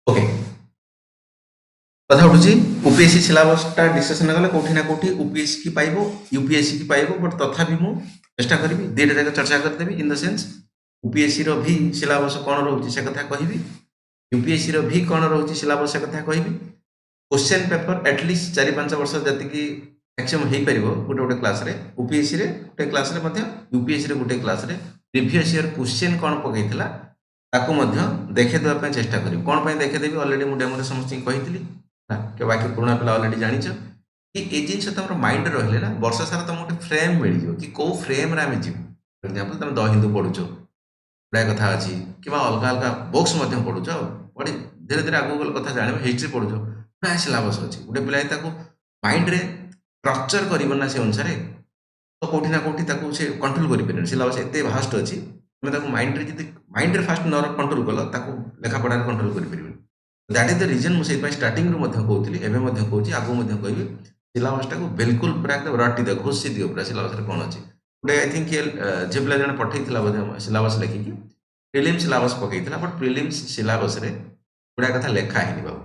Okay कथा उठुची UPSC सिलेबसटा discussion कले कौटी ना कौटी यूपीएससी की पाइबो यूपीएससी की पाइबो बट तथापि मु चेष्टा करी दुईटा जाक चर्चा करदेवी इन द सेन्स यूपीएससी रो भी सिलेबस कौन रोचे से कथा कहबी यूपीएससी रो भी कौन रोचे सिलेबस से कथा कहबी क्वेश्चन पेपर एटलिस्ट 4-5 वर्ष जति मैक्सिमम हो पार गोटे गोटे क्लास रे यूपीएससी रे गोटे क्लास रे मध्य यूपीएससी रे गोटे क्लास रे प्रीवियस ईयर क्वेश्चन कौन पकईला ताकू मध्य देखे देवा चेष्टा करी कौन पे देखेदेवी अलरेडी मुझे डेमो समस्त कही के बाकी पुराना पिला अलरेडी जान कि ये जिन तुम माइंड रही ना वर्ष सारा तुम गोटे फ्रेम मिल जाव कि कौ फ्रेम रे आम जीव फॉर एग्जांपल तुम द हिंदू पढ़ुच गुड़ाए कथा अच्छी कि अलग अलग बुक्स पढ़ुच पढ़ी धीरे धीरे आगे गल कथा जान हिस्ट्री पढ़ुच गुड़ाए सिलेबस अच्छी गोटे पिला माइंड रे स्ट्रक्चर करना से अनुसार तो कौटी ना कौटी से कंट्रोल कर सिलेबस एत भास्ट अच्छी तुम माइंड रे माइंड रे फास्ट नर्व कंट्रोल कल लेखापढ़ा कंट्रोल कर दैट इज द रीजन मुझे स्टार्टिंग रू कहती एवं कौच आगू कहि सिलेबसटा को बिल्कुल पूरा एकदम रटी दियो घोषी दियो पूरा सिलेबस कौन अच्छी गोटे आई थिंक झे पिला जन पठे सिलेबस लिखिकी प्रिलिम्स सिलेबस पकईला बट प्रिलिम्स सिलेबस गुड़ा कथा लिखाही बाबू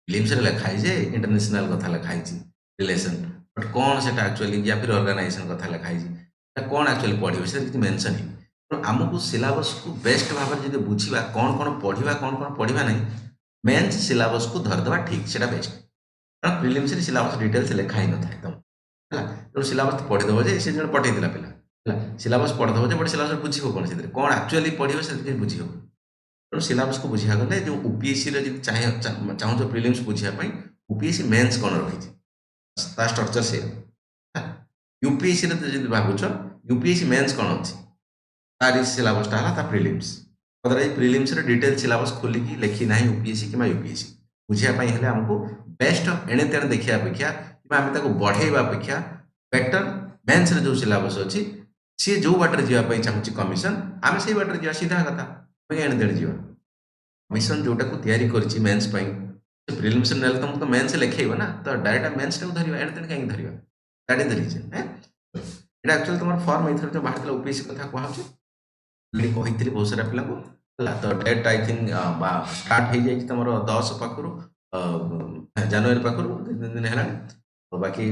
प्रिलिम्स लिखाई जे इंटरनेशनल कथा लिखाई रिलेशन बट कौन से एक्चुअली या फिर ऑर्गेनाइजेशन कथा लिखाई कौन एक्चुअली पढ़े से किसी मेंशन ही आमको सिलेबस को बेस्ट भाव में जो बुझा कौन कौन पढ़ा नहीं मेन्स सिलेबस को धरदेवा ठीक से बेस्ट कारण प्रिलिम्स सिलेबस डिटेल्स लिखाई न था एकदम है सिलेबस पढ़ीदेव जे जन पठे पिला सिलेबस पढ़ीदेव जे बट सिलेबस बुझे कौन से कौन एक्चुअली पढ़े से बुझे तेणु सिलेबस को बुझा गले जो यूपीएससी चाहूँ प्रिलिम्स बुझापी यूपीएससी मेन्स कौन रही स्ट्रक्चर से यूपीएससी भावुच यूपीएससी मेन्स कौन अच्छी तार सिलेबसटा है प्रिलिम्स प्रिलिम्स डिटेल सिलेबस खोलिकी लिखी ना यूपीएससी कि यूपीएससी बुझापी आमको बेस्ट एणे तेणे देखा अपेक्षा कि आम बढ़ेवा अपेक्षा बेटर मेन्स जो सिलेबस अच्छी सी जो बाटर जावाई चाहूँगी कमिशन आम से बाटर जा सीधा कथा एणे तेणे जा कमिशन जोटा को तैयारी कर मेन्स प्रिलिम्स ना तुमको मेन्स लिखेब ना तो डायरेक्ट मेन्स टाक धरवा एणे तेणे कहीं धरवा दैट इज द रीजन है एक्चुअली तुम फॉर्म एथर जो बाहर यूपीएससी कथा कहूँ कही बहुत सारा पिला तो डेट आई थिंक स्टार्ट हो जाए तुम 10 पाखु जनवरी पाखु 2 दिन है तो बाकी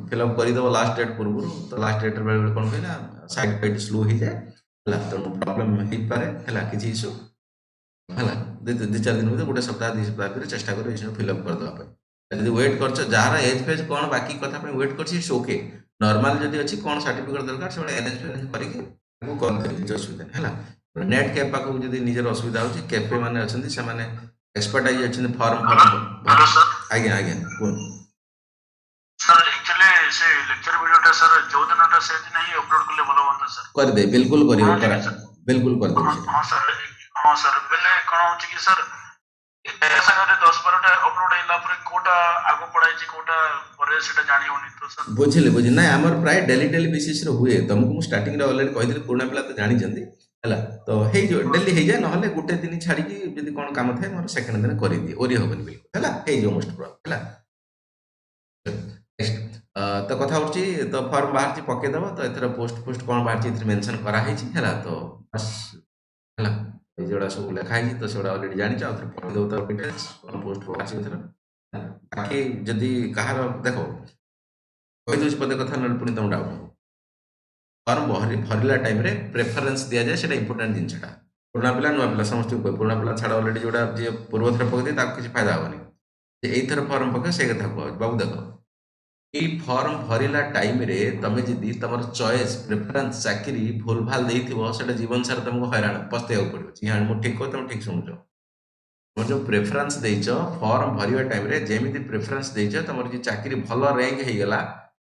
फिलअप करदेव लास्ट डेट पूर्व तो लास्ट डेट बेले कौन कहना साइड फाइड स्लो हो जाए तेणु प्रोब्लेम हो पाए किसी इश्यू है 2-4 दिन गोटे सप्ताह 2 सप्ताह भितर चेष्टा कर फिलअप करदेवाई वेट कर जार एज फेज कौन बाकी कथा वेट कर ओके नॉर्मल जदि अच्छी कौन सर्टिफिकेट दरकार से एनएच करके असुविधा है नेट कैप पाक जब निजर असुविधा हो कैफे मैंने अच्छा से एक्सपर्टाइज अच्छे फॉर्म आज्ञा आज्ञा कौन सर एक्चुअली से लेक्चर वीडियोटा सर जो दिनटा से दिन ही अपलोड करले भलो होता सर कर दे बिल्कुल करियो बिल्कुल कर दे हां सर बेले कोन होची कि सर संगे 10-12टा अपलोड हैला पर कोटा आगो पढाई छी कोटा परे सेटा जानि होनी तो सर बुझिले ना हमर प्राय डेली बेसिस रे हुए तुमको स्टार्टिंग रे ऑलरेडी कहि दिले पुराना पिला तो जानि जंदी हैला तो हे जो डेली हे जाय नहले गुटे दिन छाडी की यदि कोन काम थाए मोर सेकंड दिन करि दिए ओरी होबन बिल्कुल हैला हे जो मोस्ट प्रोबेबल हैला तो कथा होची तो फॉर्म बाहर पके दबो तो एथरा पोस्ट कौन बाहर एथरा मेंशन करा है तो बस हैला ए जोड़ा सब लिखा है तो सेड़ा ऑलरेडी जानि चाउ तो पढ़ दो तो डिटेल्स कौन पोस्ट बाहर एथरा बाकी जदी कहार देखो कहि दोछ पदे कथा न पुनी तुम डाउट फॉर्म भरिला टाइम रे प्रेफरेंस दिया जाए सेटा इंपोर्टेंट जिनसटा पुराना पिला नुआ पिला समस्त पुराना पिला छाड़ ऑलरेडी जोड़ा जे पूर्व थर पके ता किसी फायदा होनी ए थर फॉर्म पके से कथा बाबू देखो ये फॉर्म भरिला टाइम रे तमे जदी तमर चॉइस प्रेफरेंस चाकरी भूल भाल देइथिबो सेटा जीवन सारा तुमको हैरान पस्तेउ पड़िबो जी हां मु ठीक को तुम ठीक सुनुचो तुम जो प्रेफरेंस देइचो फॉर्म भरिवा टाइम रे जेमिति प्रेफरेंस देइचो तमर जे चाकरी भलो रैंक हे गेला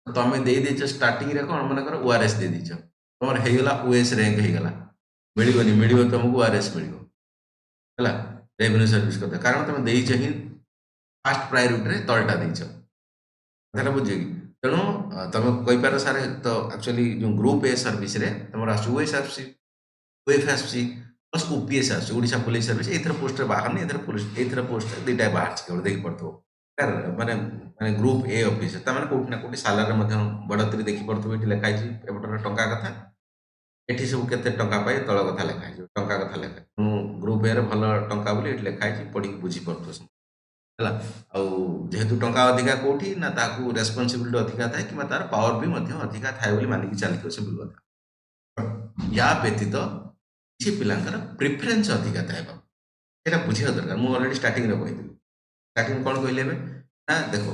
तमे देइ देइचो स्टार्टिंग रे कोन माने कर ओआरएस दे देइचो तमर हे गेला ओएस रैंक हे गेला मिलिबो तुमको ओआरएस मिलिबो हैला रेवेन्यू सर्विस कथा कारण तमे देइचो ही फर्स्ट प्रायोरिटी रे तळटा देइचो कथा बुझे कि तेणु तुम कहीपर सारे तो एक्चुअली जो ग्रुप ए सर्विस रे तुम OS OF plus OPS Odisha police service एथर पोस्ट बाहर नहीं एथर पोस्ट दुईटा बाहर केवल देखी पड़ो माने माने ग्रुप ए ऑफिस तमें कौटी ना कौटी सालार बढ़ोतरी देखी पड़ो ये लिखाई एपटर टंका कथा ଏଠି ସବୁ କେତେ ଟଙ୍କା ପାଇ ତଳ କଥା ଲେଖା ହେଇଛି, ଟଙ୍କା କଥା ଲେଖା ହେଇଛି। ତେଣୁ ଗ୍ରୁପ୍ ଏରେ ଭଲ ଟଙ୍କା ବୋଲି ଏଠି ଲେଖା ହେଇଛି, ପଢ଼ିକି ବୁଝିପାରୁଥିବ ସମସ୍ତେ। ହେଲା, ଆଉ ଯେହେତୁ ଟଙ୍କା ଅଧିକା କୋଉଠି ନା ତାକୁ ରେସ୍ପନ୍ସିବିଲିଟି ଅଧିକା ଥାଏ କିମ୍ବା ତାର ପାୱାର ବି ମଧ୍ୟ ଅଧିକା ଥାଏ ବୋଲି ମାନିକି ଚାଲିଥିବ ସେ ଭୁଲ କଥା। ୟା ବ୍ୟତୀତ କିଛି ପିଲାଙ୍କର ପ୍ରିଫରେନ୍ସ ଅଧିକା ଥାଏ ବାବୁ, ସେଇଟା ବୁଝିବା ଦରକାର। ମୁଁ ଅଲରେଡି ଷ୍ଟାର୍ଟିଂରେ କହିଥିଲି। ଷ୍ଟାର୍ଟିଂ କ'ଣ କହିଲି ଏବେ ନା ଦେଖ,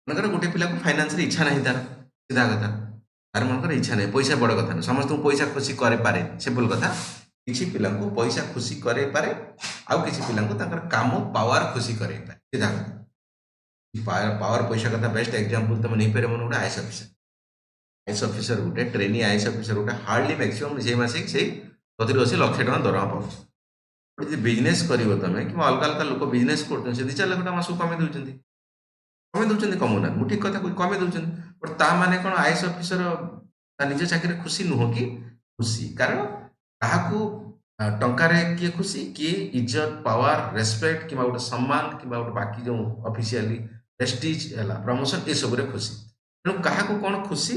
ମନେକର ଗୋଟେ ପିଲାକୁ ଫାଇନାନ୍ସରେ ଇଚ୍ଛା ନାହିଁ, ତାର ସିଧା କଥା, ତାର ମନେକର ଇଚ୍ଛା ନାହିଁ, ପଇସା ବଡ଼ କଥା ନୁହେଁ, ସମସ୍ତଙ୍କୁ ପଇସା ଖୁସି କରେଇପାରେ ସିମ୍ପଲ କଥା। କିଛି ପିଲାଙ୍କୁ ପଇସା ଖୁସି କରେଇପାରେ, ଆଉ କିଛି ପିଲାଙ୍କୁ ତାଙ୍କର କାମ ପାୱାର ଖୁସି କରେଇପାରେ, ସିଧା କଥା। ପାୱାର ପଇସା କଥା ବେଷ୍ଟ ଏକ୍ଜାମ୍ପଲ ତମେ ନେଇପାରିବ, ମାନେ ଗୋଟେ ଆଇଏସ୍ ଅଫିସର। ଆଇଏସ୍ ଅଫିସର ଗୋଟେ ଟ୍ରେନି ଆଇଏସ୍ ଅଫିସର ଗୋଟେ ହାର୍ଡଲି ମ୍ୟାକ୍ସିମମ୍ ସେଇ ମାସେ ସେଇ 70-80 ଲକ୍ଷ ଟଙ୍କା ଦରମା ପାଉଛି। ଯଦି ବିଜନେସ୍ କରିବ ତମେ କିମ୍ବା ଅଲଗା ଅଲଗା ଲୋକ ବିଜନେସ୍ କରୁଛନ୍ତି, ସେ 2-4 ଲକ୍ଷ ଟଙ୍କା ମାସକୁ କମେଇ ଦେଉଛନ୍ତି, କମଉନାହାନ୍ତି, ମୁଁ ଠିକ କଥା କହୁଛି, କମେଇ ଦେଉଛନ୍ତି। ବଟ୍ ତା ମାନେ କ'ଣ ଆଇଏସ୍ ଅଫିସର ତା ନିଜ ଚାକିରିରେ ଖୁସି ନୁହଁ କି? ଖୁସି। କାରଣ କାହାକୁ ଟଙ୍କାରେ କିଏ ଖୁସି, କିଏ ଇଜ୍ଜତ, ପାୱାର, ରେସପେକ୍ଟ କିମ୍ବା ଗୋଟେ ସମ୍ମାନ କିମ୍ବା ଗୋଟେ ବାକି ଯେଉଁ ଅଫିସିଆଲି ପ୍ରେଷ୍ଟିଜ୍ ହେଲା, ପ୍ରମୋସନ, ଏସବୁରେ ଖୁସି। ତେଣୁ କାହାକୁ କ'ଣ ଖୁସି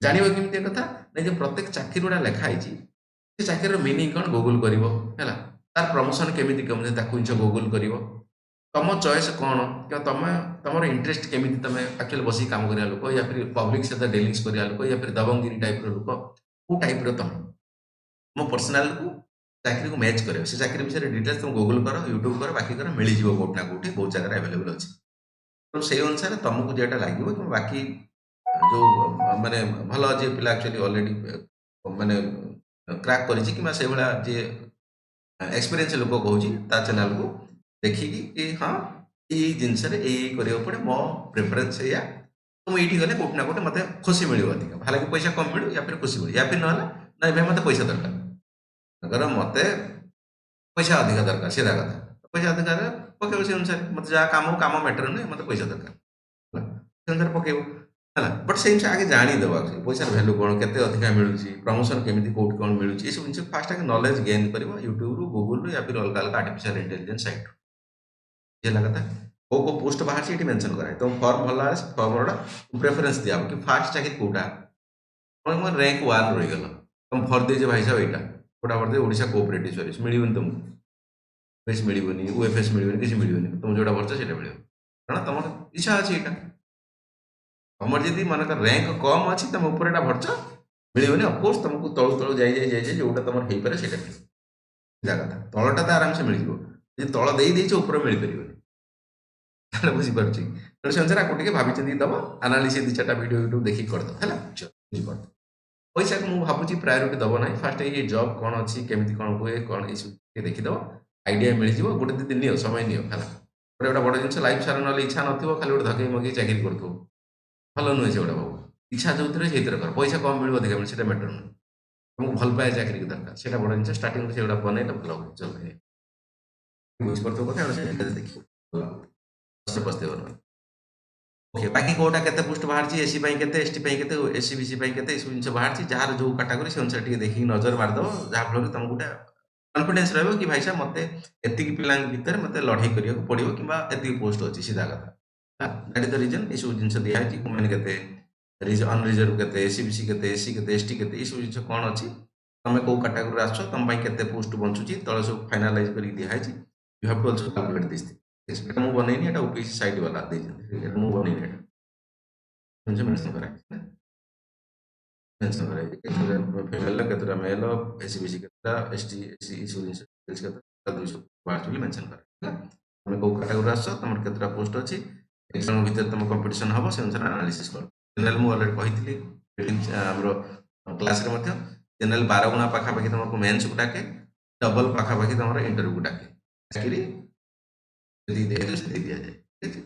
ଜାଣିବ କେମିତି ଏ କଥା? ନା ଯେ ପ୍ରତ୍ୟେକ ଚାକିରି ଗୁଡ଼ା ଲେଖା ହେଇଛି, ସେ ଚାକିରିର ମିନିଂ କ'ଣ ଗୁଗୁଲ କରିବ, ହେଲା, ତାର ପ୍ରମୋସନ କେମିତି କେମିତି ତାକୁ ଜିନିଷ ଗୁଗୁଲ କରିବ, ତମ ଚଏସ୍ କ'ଣ, କିମ୍ବା ତମର ଇଣ୍ଟରେଷ୍ଟ କେମିତି, ତମେ ଆକ୍ଚୁଆଲି ବସିକି କାମ କରିବା ଲୋକ, ୟା ଫିର ପବ୍ଲିକ ସହିତ ଡିଲିଂସ୍ କରିବା ଲୋକ, ୟା ଫିର ଦବଙ୍ଗିରି ଟାଇପ୍ର ଲୋକ, କୋଉ ଟାଇପ୍ର ତମେ ମୋ ପର୍ସନାଲକୁ ଚାକିରିକୁ ମ୍ୟାଚ୍ କରିବ। ସେ ଚାକିରି ବିଷୟରେ ଡିଟେଲ୍ସ ତମେ ଗୁଗୁଲ କର, ୟୁଟ୍ୟୁବ କର, ବାକି କର, ମିଳିଯିବ କୋଉଠି ନା କୋଉଠି, ବହୁତ ଜାଗାରେ ଆଭେଲେବଲ୍ ଅଛି। ତେଣୁ ସେଇ ଅନୁସାରେ ତମକୁ ଯେଟା ଲାଗିବ, କିମ୍ବା ବାକି ଯେଉଁ ମାନେ ଭଲ ଯିଏ ପିଲା ଆକ୍ଚୁଆଲି ଅଲରେଡି ମାନେ କ୍ରାକ୍ କରିଛି କିମ୍ବା ସେଇଭଳିଆ ଯିଏ ଏକ୍ସପିରିଏନ୍ସ ଲୋକ କହୁଛି, ତା ଚ୍ୟାନେଲକୁ ଦେଖିକି କି ହଁ ଏଇ ଜିନିଷରେ ଏଇ କରିବାକୁ ପଡ଼େ, ମୋ ପ୍ରିଫରେନ୍ସ ଏଇଆ, ମୁଁ ଏଇଠି ଗଲେ କୋଉଠି ନା କୋଉଠି ମୋତେ ଖୁସି ମିଳିବ ଅଧିକା, ହାଲାକି ପଇସା କମ୍ ମିଳୁ, ୟା ଫିର ଖୁସି ମିଳୁ, ୟା ଫିର ନହେଲେ ନାଇଁ ଭାଇ ମୋତେ ପଇସା ଦରକାର, ତାଙ୍କର ମୋତେ ପଇସା ଅଧିକା ଦରକାର, ସିଧା କଥା। ପଇସା ଅଧିକା ହେଲେ ପକେଇବ ସେ ଅନୁସାରେ, ମୋତେ ଯାହା କାମ ମ୍ୟାଟର ନୁହେଁ, ମୋତେ ପଇସା ଦରକାର, ହେଲା, ସେ ଅନୁସାରେ ପକେଇବ, ହେଲା। ବଟ୍ ସେଇ ଜିନିଷ ଆଗେ ଜାଣିଦେବ, ଆକ୍ଚୁଆଲି ପଇସାର ଭ୍ୟାଲୁ କ'ଣ, କେତେ ଅଧିକା ମିଳୁଛି, ପ୍ରମୋସନ କେମିତି କୋଉଠି କ'ଣ ମିଳୁଛି, ଏସବୁ ଜିନିଷ ଫାଷ୍ଟ ଆଗେ ନଲେଜ ଗେନ୍ କରିବ, ୟୁଟ୍ୟୁବରୁ, ଗୁଗୁଲରୁ, ୟା ଫିର ଅଲଗା ଅଲଗା ଆର୍ଟିଫିସିଆଲ ଇଣ୍ଟେଲିଜେନ୍ସ ସାଇଟ୍ରୁ। ହେଲା କଥା। କୋଉ କୋଉ ପୋଷ୍ଟ ବାହାରିଛି ଏଠି ମେନସନ କରାଏ, ତମ ଫର୍ମ ଭଲ ଆସେ, ଫର୍ମ ଗୁଡ଼ା ପ୍ରେଫରେନ୍ସ ଦିଆହବ କି ଫାଷ୍ଟ ଚାକିରି କୋଉଟା, ତମେ ର୍ୟାଙ୍କ 1 ରହିଗଲ, ତମେ ଭରି ଦେଇଛ ଭାଇ ସାହେବ ଏଇଟା, କୋଉଟା ଭରିଦେଇ ଓଡ଼ିଶା କୋଅପରେଟିଭ ସର୍ଭିସ, ମିଳିବନି ତମକୁ, ବେଶ ମିଳିବନି, ଓଏଫଏସ୍ ମିଳିବନି, କିଛି ମିଳିବନି, ତମେ ଯୋଉଟା ଭରଛ ସେଇଟା ମିଳିବ, କାରଣ ତମର ଇଚ୍ଛା ଅଛି ଏଇଟା। ତମର ଯଦି ମନେକର ର୍ୟାଙ୍କ କମ୍ ଅଛି, ତମେ ଉପରଟା ଭରଛ, ମିଳିବନି। ଅଫକୋର୍ସ ତମକୁ ତଳୁ ତଳୁ ଯାଇ ଯୋଉଟା ତମର ହେଇପାରେ ସେଇଟା ମିଳିବ, ସିଧା କଥା। ତଳଟା ତ ଆରାମସେ ମିଳିଯିବ, ଯଦି ତଳ ଦେଇଛ ଉପରେ ମିଳିପାରିବନି, ତାହେଲେ ବୁଝିପାରୁଛି। ତେଣୁ ସେ ଅନୁସାରେ ଆକୁ ଟିକେ ଭାବିଚିନ୍ତି ଦବ, ଆନାଲିସିସ୍ 2-4ଟା ଭିଡ଼ିଓ ୟୁଟ୍ୟୁବ ଦେଖିକି କରିଦବ, ହେଲା, ବୁଝିପାରୁଛ। ପଇସାକୁ ମୁଁ ଭାବୁଛି ପ୍ରାୟୋରିଟି ଦବ ନାହିଁ, ଫାଷ୍ଟ ଏଇ ଜବ୍ କ'ଣ ଅଛି, କେମିତି କ'ଣ ହୁଏ, କ'ଣ ଏଇସବୁ ଟିକେ ଦେଖିଦବ, ଆଇଡ଼ିଆ ମିଳିଯିବ। ଗୋଟେ 2 ଦିନ ନିଅ, ସମୟ ନିଅ, ହେଲା। ଗୋଟେ ବଡ଼ ଜିନିଷ ଲାଇଫ୍ ସାରା, ନହେଲେ ଇଚ୍ଛା ନଥିବ, ଖାଲି ଗୋଟେ ଧକେଇ ମଗେଇ ଚାକିରି କରୁଥିବ, ଭଲ ନୁହେଁ ସେଗୁଡ଼ା ବାବୁ। ଇଚ୍ଛା ଯୋଉଥିରେ ସେଇଥିରେ କର, ପଇସା କମ୍ ମିଳିବ ଅଧିକା ମିଳିବ ସେଇଟା ମ୍ୟାଟର ନୁହେଁ, ତମକୁ ଭଲ ପାଏ ଚାକିରିକି ଦରକାର, ସେଇଟା ବଡ଼ ଜିନିଷ। ଷ୍ଟାର୍ଟିଂରୁ ସେଗୁଡ଼ା ବନେଇଲେ ଭଲ ହୁଏ, ଚଲ ବୁଝିପାରୁଥିବ କଥା, ଦେଖିବ ପସ୍ତେଇବ ନାହିଁ। ଓକେ, ବାକି କୋଉଟା କେତେ ପୋଷ୍ଟ ବାହାରିଛି, ଏସି ପାଇଁ କେତେ, ଏସଟି ପାଇଁ କେତେ, ଏସି ବିସି ପାଇଁ କେତେ, ଏସବୁ ଜିନିଷ ବାହାରିଛି, ଯାହାର ଯୋଉ କାଟାଗୋରୀ ସେ ଅନୁସାରେ ଟିକେ ଦେଖିକି ନଜର ମାରିଦବ, ଯାହାଫଳରେ ତମକୁ ଗୋଟେ କନଫିଡେନ୍ସ ରହିବ କି ଭାଇ ସାହେବ ମୋତେ ଏତିକି ପିଲାଙ୍କ ଭିତରେ ମୋତେ ଲଢ଼େଇ କରିବାକୁ ପଡ଼ିବ, କିମ୍ବା ଏତିକି ପୋଷ୍ଟ ଅଛି, ସିଧା କଥା। ଦ୍ୟାଟ୍ ଇଜ ଦ ରିଜନ ଏସବୁ ଜିନିଷ ଦିଆହେଇଛି, ମାନେ କେତେ ଅନରିଜର୍ଭ କେତେ, ଏସି ବିସି କେତେ, ଏସି କେତେ, ଏସଟି କେତେ, ଏସବୁ ଜିନିଷ କ'ଣ ଅଛି, ତମେ କୋଉ କାଟାଗୋରୀରେ ଆସୁଛ, ତମ ପାଇଁ କେତେ ପୋଷ୍ଟ ବଞ୍ଚୁଛି, ତଳେ ସବୁ ଫାଇନାଲାଇଜ କରିକି ଦିଆହେଇଛି। You have to also calculate this things. ଏଟା ମୁଁ ବନେଇନି, ଏଟା ଓପିଏସି ସାଇଟ୍ ବାଲା ଦେଇଛନ୍ତି, ଏଟା ମୁଁ ବନେଇନି, ଏଟା ଜିନିଷ ମେନସନ୍ କରାହେଇଛି, ମେନସନ୍ କରାହେଇଛି ଫିମେଲ କେତେଟା, ମେଲ, ଏସି ବିସି କେତେଟା, ଏସଟି ଏସି, ଏସବୁ ଜିନିଷ କେତେଟା 200 ବାହାରିଛି ବୋଲି ମେନସନ୍ କରାହେଇଛି। ତମେ କୋଉ କାଟାଗୋରୀରେ ଆସୁଛ, ତମର କେତେଟା ପୋଷ୍ଟ ଅଛି, ଏକ୍ସାମ ଭିତରେ ତମ କମ୍ପିଟିସନ ହବ, ସେ ଅନୁସାରେ ଆନାଲିସିସ୍ କର। ଜେନେରାଲ ମୁଁ ଅଲରେଡି କହିଥିଲି ଆମର କ୍ଲାସରେ ମଧ୍ୟ, ଜେନେରାଲ 12 ଗୁଣା ପାଖାପାଖି ତମକୁ ମେନ୍ସକୁ ଡାକେ, ଡବଲ ପାଖାପାଖି ତମର ଇଣ୍ଟରଭ୍ୟୁକୁ ଡାକେ। ଚାକିରି ଯଦି ଦେଇଦେଲେ ସେତିକି ଦିଆଯାଏ, ଠିକ ଅଛି,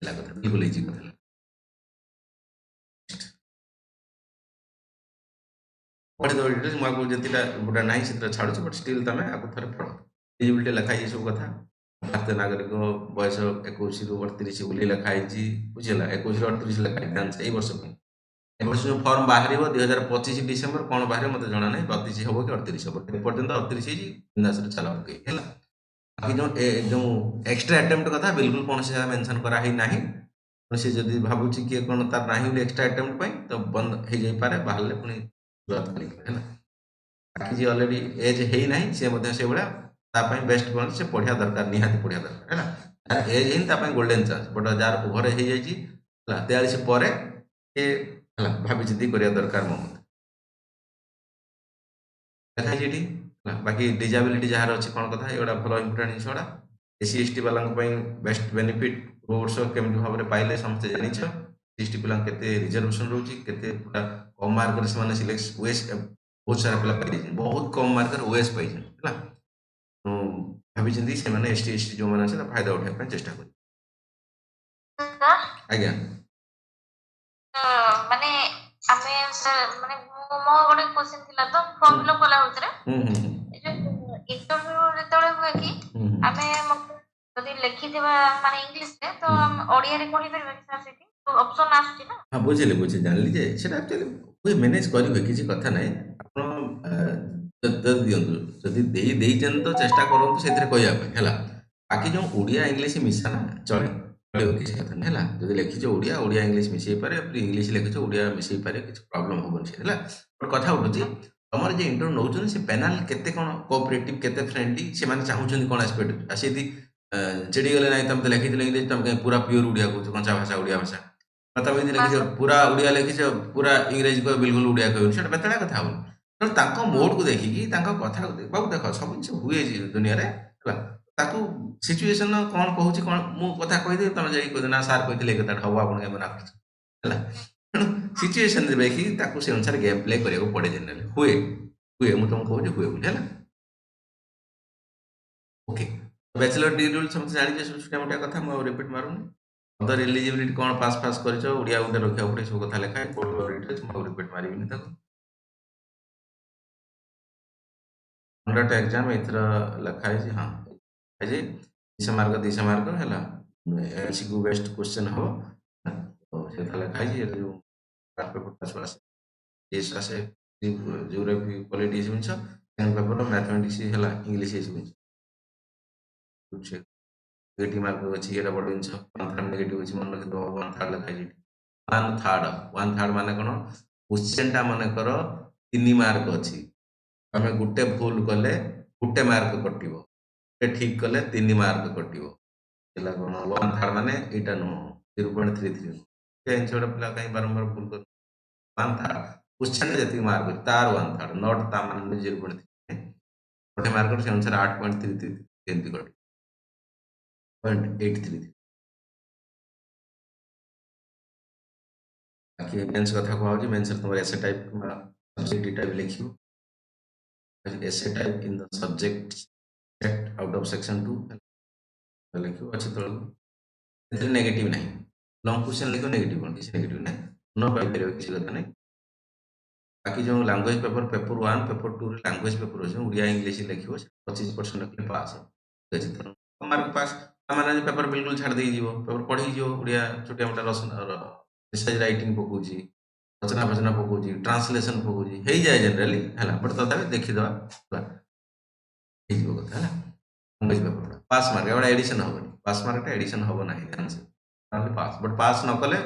ହେଲା କଥା, ବିଲକୁଲ ଇଜି କଥା ହେଲା। ପଢ଼ିଦେବ ଡିଟେଲ୍ସ, ମୁଁ ଆଗକୁ ଯେତିଟା ଗୋଟା ନାହିଁ ସେଥିରେ ଛାଡ଼ୁଛି, ବଟ୍ ଷ୍ଟିଲ୍ ତମେ ଆଗକୁ ଥରେ ପଢ଼, ଏଲିଜିବିଲିଟି ଲେଖା ହେଇଛି ସବୁ କଥା। ଭାରତୀୟ ନାଗରିକ, ବୟସ 21ରୁ 38 ବୋଲି ଲେଖା ହେଇଛି, ବୁଝିହେଲା, 21ରୁ 38 ଲେଖା ହେଇଛି ଏଇ ବର୍ଷ ପାଇଁ। ଏ ବର୍ଷ ଯେଉଁ ଫର୍ମ ବାହାରିବ 2025 ଡିସେମ୍ବର, କ'ଣ ବାହାରିବ ମୋତେ ଜଣା ନାହିଁ, 32 ହବ କି 38 ହବ, ଏପର୍ଯ୍ୟନ୍ତ 38 ହେଇଛି, ବିନ୍ଦାସରେ ଚାଲ ପକେଇ, ହେଲା। ବାକି ଯେଉଁ ଏକ୍ସଟ୍ରା ଆଟେମ୍ପ୍ଟ କଥା ବିଲକୁଲ କୌଣସି ଜାଗା ମେନସନ୍ କରାହେଇ ନାହିଁ। ସେ ଯଦି ଭାବୁଛି କିଏ କ'ଣ ତାର ନାହିଁ ବୋଲି ଏକ୍ସଟ୍ରା ଆଟେମ୍ପ୍ଟ ପାଇଁ, ତ ବନ୍ଦ ହେଇଯାଇପାରେ, ବାହାରିଲେ ପୁଣି ସୁରତ ଖାଲି ହେଲା ବାକି ଯିଏ ଅଲରେଡି ଏଜ୍ ହେଇନାହିଁ ସେ ମଧ୍ୟ ସେଇଭଳିଆ ତା ପାଇଁ ବେଷ୍ଟ କ'ଣ ସେ ପଢ଼ିବା ଦରକାର ନିହାତି ପଢ଼ିବା ଦରକାର ହେଲା ଯାହାର ଏଜ୍ ହେଇନି ତା ପାଇଁ ଗୋଲ୍ଡେନ୍ ଚାନ୍ସ ବଟ୍ ଯାହାର ଓଭର ହେଇଯାଇଛି ହେଲା 43 ପରେ ସେ ହେଲା ଭାବିଚିନ୍ତି କରିବା ଦରକାର ମୋ ମତେ ଲେଖା ହେଇଛି ଏଠି ହେଲା ବାକି ଡିଜାବିଲିଟି ଯାହାର ଅଛି କ'ଣ କଥା ଏଗୁଡ଼ା ଭଲ ଇମ୍ପୋର୍ଟାଣ୍ଟ ଜିନିଷ ଗୁଡ଼ା ଏସି ଏସ୍ଟି ବାଲାଙ୍କ ପାଇଁ ବେଷ୍ଟ ବେନିଫିଟ୍ କୋଉ ବର୍ଷ କେମିତି ଭାବରେ ପାଇଲେ ସମସ୍ତେ ଜାଣିଛ ଏସ୍ଟି ପିଲାଙ୍କୁ କେତେ ରିଜର୍ଭେସନ୍ ରହୁଛି କେତେ ପୁରା କମ୍ ମାର୍କରେ ସେମାନେ ସିଲେକ୍ଟ ଓଏସ୍ ବହୁତ ସାରା ପିଲା ପାଇଯାଇଛନ୍ତି ବହୁତ କମ୍ ମାର୍କରେ ଓଏସ୍ ପାଇଛନ୍ତି ହେଲା ଭାବିଛନ୍ତି ସେମାନେ ଏସ୍ଟି ଏସ୍ଟି ଯେଉଁମାନେ ଅଛି ତା ଫାଇଦା ଉଠାଇବା ପାଇଁ ଚେଷ୍ଟା କରିବେ ଆଜ୍ଞା ମାନେ ଆମେ ମାନେ ମୋ ଗୋଟେ କ୍ୱେଶ୍ଚନ ଥିଲା ତ ଫର୍ମ ଫିଲଅପ କଲା ଭିତରେ ଏ ଯୋଉ ଇଣ୍ଟରଭ୍ୟୁ ଯେତେବେଳେ ହୁଏ କି ଆମେ ଯଦି ଲେଖିଥିବା ମାନେ ଇଂଲିଶରେ ତ ଓଡ଼ିଆରେ କହିପାରିବା କି ସାର୍ ସେଠି ଅପସନ ଆସୁଛି ନା ହଁ ବୁଝିଲି ଜାଣିଲି ଯେ ସେଟା ଆକ୍ଚୁଆଲି ହୁଏ ମ୍ୟାନେଜ କରିବେ କିଛି କଥା ନାହିଁ ଆପଣ ଦିଅନ୍ତୁ ଯଦି ଦେଇଛନ୍ତି ତ ଚେଷ୍ଟା କରନ୍ତୁ ସେଥିରେ କହିବା ପାଇଁ ହେଲା ବାକି ଯେଉଁ ଓଡ଼ିଆ ଇଂଲିଶ ମିଶା ନା ଚଳେ ଚଳିବ କିଛି କଥା ନାହିଁ ହେଲା ଯଦି ଲେଖିଛ ଓଡ଼ିଆ ଇଂଲିଶ ମିଶେଇ ପାରେ ଇଂଲିଶ ଲେଖିଛ ଓଡ଼ିଆ ମିଶେଇ ପାରେ କିଛି ପ୍ରୋବ୍ଲେମ ହବନି ହେଲା ଗୋଟେ କଥା ଉଠୁଛି ତମର ଯେ ଇଣ୍ଟରଭ୍ୟୁ ନେଉଛନ୍ତି ସେ ପ୍ୟାନାଲ କେତେ କ'ଣ କୋଅପରେଟିଭ କେତେ ଫ୍ରେଣ୍ଡଲି ସେମାନେ ଚାହୁଁଛନ୍ତି କ'ଣ ଆସ୍ପେକ୍ଟ ଆଉ ସେଠି ଚିଡ଼ିଗଲେ ନାହିଁ ତମେ ତ ଲେଖିଥିଲ ଇଂଲିଶ ତମେ କାହିଁ ପୁରା ପିଓର ଓଡ଼ିଆ କହୁଛ କଞ୍ଚା ଭାଷା ଓଡ଼ିଆ ଭାଷା ତମେ ଯଦି ଲେଖିଛ ପୁରା ଓଡ଼ିଆ ଲେଖିଛ ପୁରା ଇଂରେଜୀ କହିବ ବିଲକୁଲ ଓଡ଼ିଆ କହିବନି ସେଟା ବେତଳିଆ କଥା ହବନି ତେଣୁ ତାଙ୍କ ମୋଡକୁ ଦେଖିକି ତାଙ୍କ କଥାକୁ ବାବୁ ଦେଖ ସବୁ ଜିନିଷ ହୁଏ ଦୁନିଆରେ ହେଲା ତାକୁ ସିଚୁଏସନ କ'ଣ କହୁଛି କ'ଣ ମୁଁ କଥା କହିଦେବି ତମେ ଯାଇକି କହିଦ ନା ସାର୍ କହିଥିଲେ ଏ କଥାଟା ହବ ଆପଣ କେମିତି ମନା କରୁଛ ହେଲା ତେଣୁ ସିଚୁଏସନ ଦେଖିକି ତାକୁ ସେ ଅନୁସାରେ ଗେମ୍ ପ୍ଲେ କରିବାକୁ ପଡେ ଜେନେରାଲି ହୁଏ ମୁଁ ତମକୁ କହୁଛି ହୁଏ ବୋଲି ହେଲା ଓକେ ବ୍ୟାଚଲର ଡିଗ୍ରୀ ରୁଲ୍ ସମସ୍ତେ ଜାଣିଛେ ଛୋଟିଆ ମୋଟିଆ କଥା ମୁଁ ଆଉ ରିପିଟ୍ ମାରୁନି ଅଦର ଏଲିଜିବିଲିଟି କ'ଣ ପାସ୍ କରିଛ ଓଡ଼ିଆ ଗୋଟେ ରଖିବାକୁ ପଡ଼େ ସବୁ କଥା ଲେଖା ମୁଁ ଆଉ ରିପିଟ୍ ମାରିବିନି ତାକୁ କଣ୍ଡକ୍ଟ ଏକ୍ଜାମ ଏଥର ଲେଖା ହେଇଛି ହଁ ହେଇଛି 200 ମାର୍କ ହେଲା ଏମସିକ୍ୟୁ ବେଷ୍ଟ କ୍ୱେଶ୍ଚନ ହବ ସେଟା ଲେଖା ହେଇଛି ଯେଉଁ ଆସେ ଜିଓଗ୍ରାଫି ପଲିଟିକ୍ସ ଜିନିଷ ସେକେଣ୍ଡ ପେପର ମ୍ୟାଥମେଟିକ୍ସ ହେଲା ଇଂଲିଶ ଏସବୁ ଜିନିଷ ନେଗେଟିଭ ମାର୍କ ଅଛି ଏଇଟା ବଡ଼ ଜିନିଷ ୱାନ୍ ଥାର୍ଡ ନେଗେଟିଭ ଅଛି ମନେ ରଖିଦେବ ୱାନ୍ ଥାର୍ଡ ଲେଖା ହେଇଛି ୱାନ୍ ଥାର୍ଡ ମାନେ କ'ଣ କ୍ୱେଶ୍ଚନଟା ମନେକର 3 ମାର୍କ ଅଛି ତମେ ଗୋଟେ ଭୁଲ କଲେ ଗୋଟେ ମାର୍କ କଟିବ ଗୋଟେ ଠିକ କଲେ 3 ମାର୍କ କଟିବ ହେଲା କ'ଣ ୱାନ୍ ଥାର୍ଡ ମାନେ ଏଇଟା ନୁହଁ 0.33 ସେ ଜିନିଷ ଗୋଟେ ପିଲା କାହିଁ ବାରମ୍ବାର ଭୁଲ କରୁ ୱାନ୍ ଥାର୍ଡ କ୍ୱେଶ୍ଚନ ଯେତିକି ମାର୍କ ଅଛି ତାର ୱାନ୍ ଥାର୍ଡ ନଟ୍ ତା ମାନେ 0.3 ଗୋଟେ ମାର୍କ ସେ ଅନୁସାରେ 8.33 ଏମିତି କଟିବ 0.833 ବାକି ମେନ୍ସ କଥା କୁହାଯାଉଛି ମେନ୍ସରେ ତୁମର ଏସେ ଟାଇପ୍ କିମ୍ବା ସବଜେକ୍ଟିଭ ଟାଇପ୍ ଲେଖିବ essay type in the subject set out of section 2 लिखो अच्छे तळକୁ ଏଥିରେ ନେଗେଟିଭ ନାହିଁ ଲଙ୍ଗ କ୍ୱେଶ୍ଚନ ଲେଖିବ ନେଗେଟିଭ କ'ଣ କିଛି ନେଗେଟିଭ ନାହିଁ ନ ପାଇପାରିବ କିଛି କଥା ନାହିଁ ବାକି ଯେଉଁ ଲାଙ୍ଗୁଏଜ ପେପର 1 ପେପର 2 ରେ ଲାଙ୍ଗୁଏଜ ପେପର ଅଛି ଓଡ଼ିଆ ଇଂଲିଶ ଲେଖିବ 25% ରଖିଲେ ପାସ୍ ଠିକ ଅଛି ମାର୍କ ପାସ୍ ମାନେ ପେପର ବିଲକୁଲ ଛାଡ଼ି ଦେଇଯିବ ପେପର ପଢ଼ିଯିବ ଓଡ଼ିଆ ଛୋଟିଆ ମୋଟା ମେସେଜ ରାଇଟିଂ ପକଉଛି ରଚନା ଫଚନା ପକଉଛି ଟ୍ରାନ୍ସଲେସନ ପକଉଛି ହେଇଯାଏ ଜେନେରାଲି ହେଲା ବଟ୍ ତଥାପି ଦେଖିଦେବା ହେଲା ହେଇଯିବ କଥା ହେଲା ଲାଙ୍ଗୁଏଜ ପେପରଟା ପାସ୍ ମାର୍କ ଏଗୁଡ଼ା ଏଡ଼ିସନ୍ ହବନି ପାସ୍ ମାର୍କଟା ଏଡ଼ିସନ୍ ହବ ନାହିଁ ନହେଲେ ପାସ୍ ବଟ୍ ପାସ୍ ନ କଲେ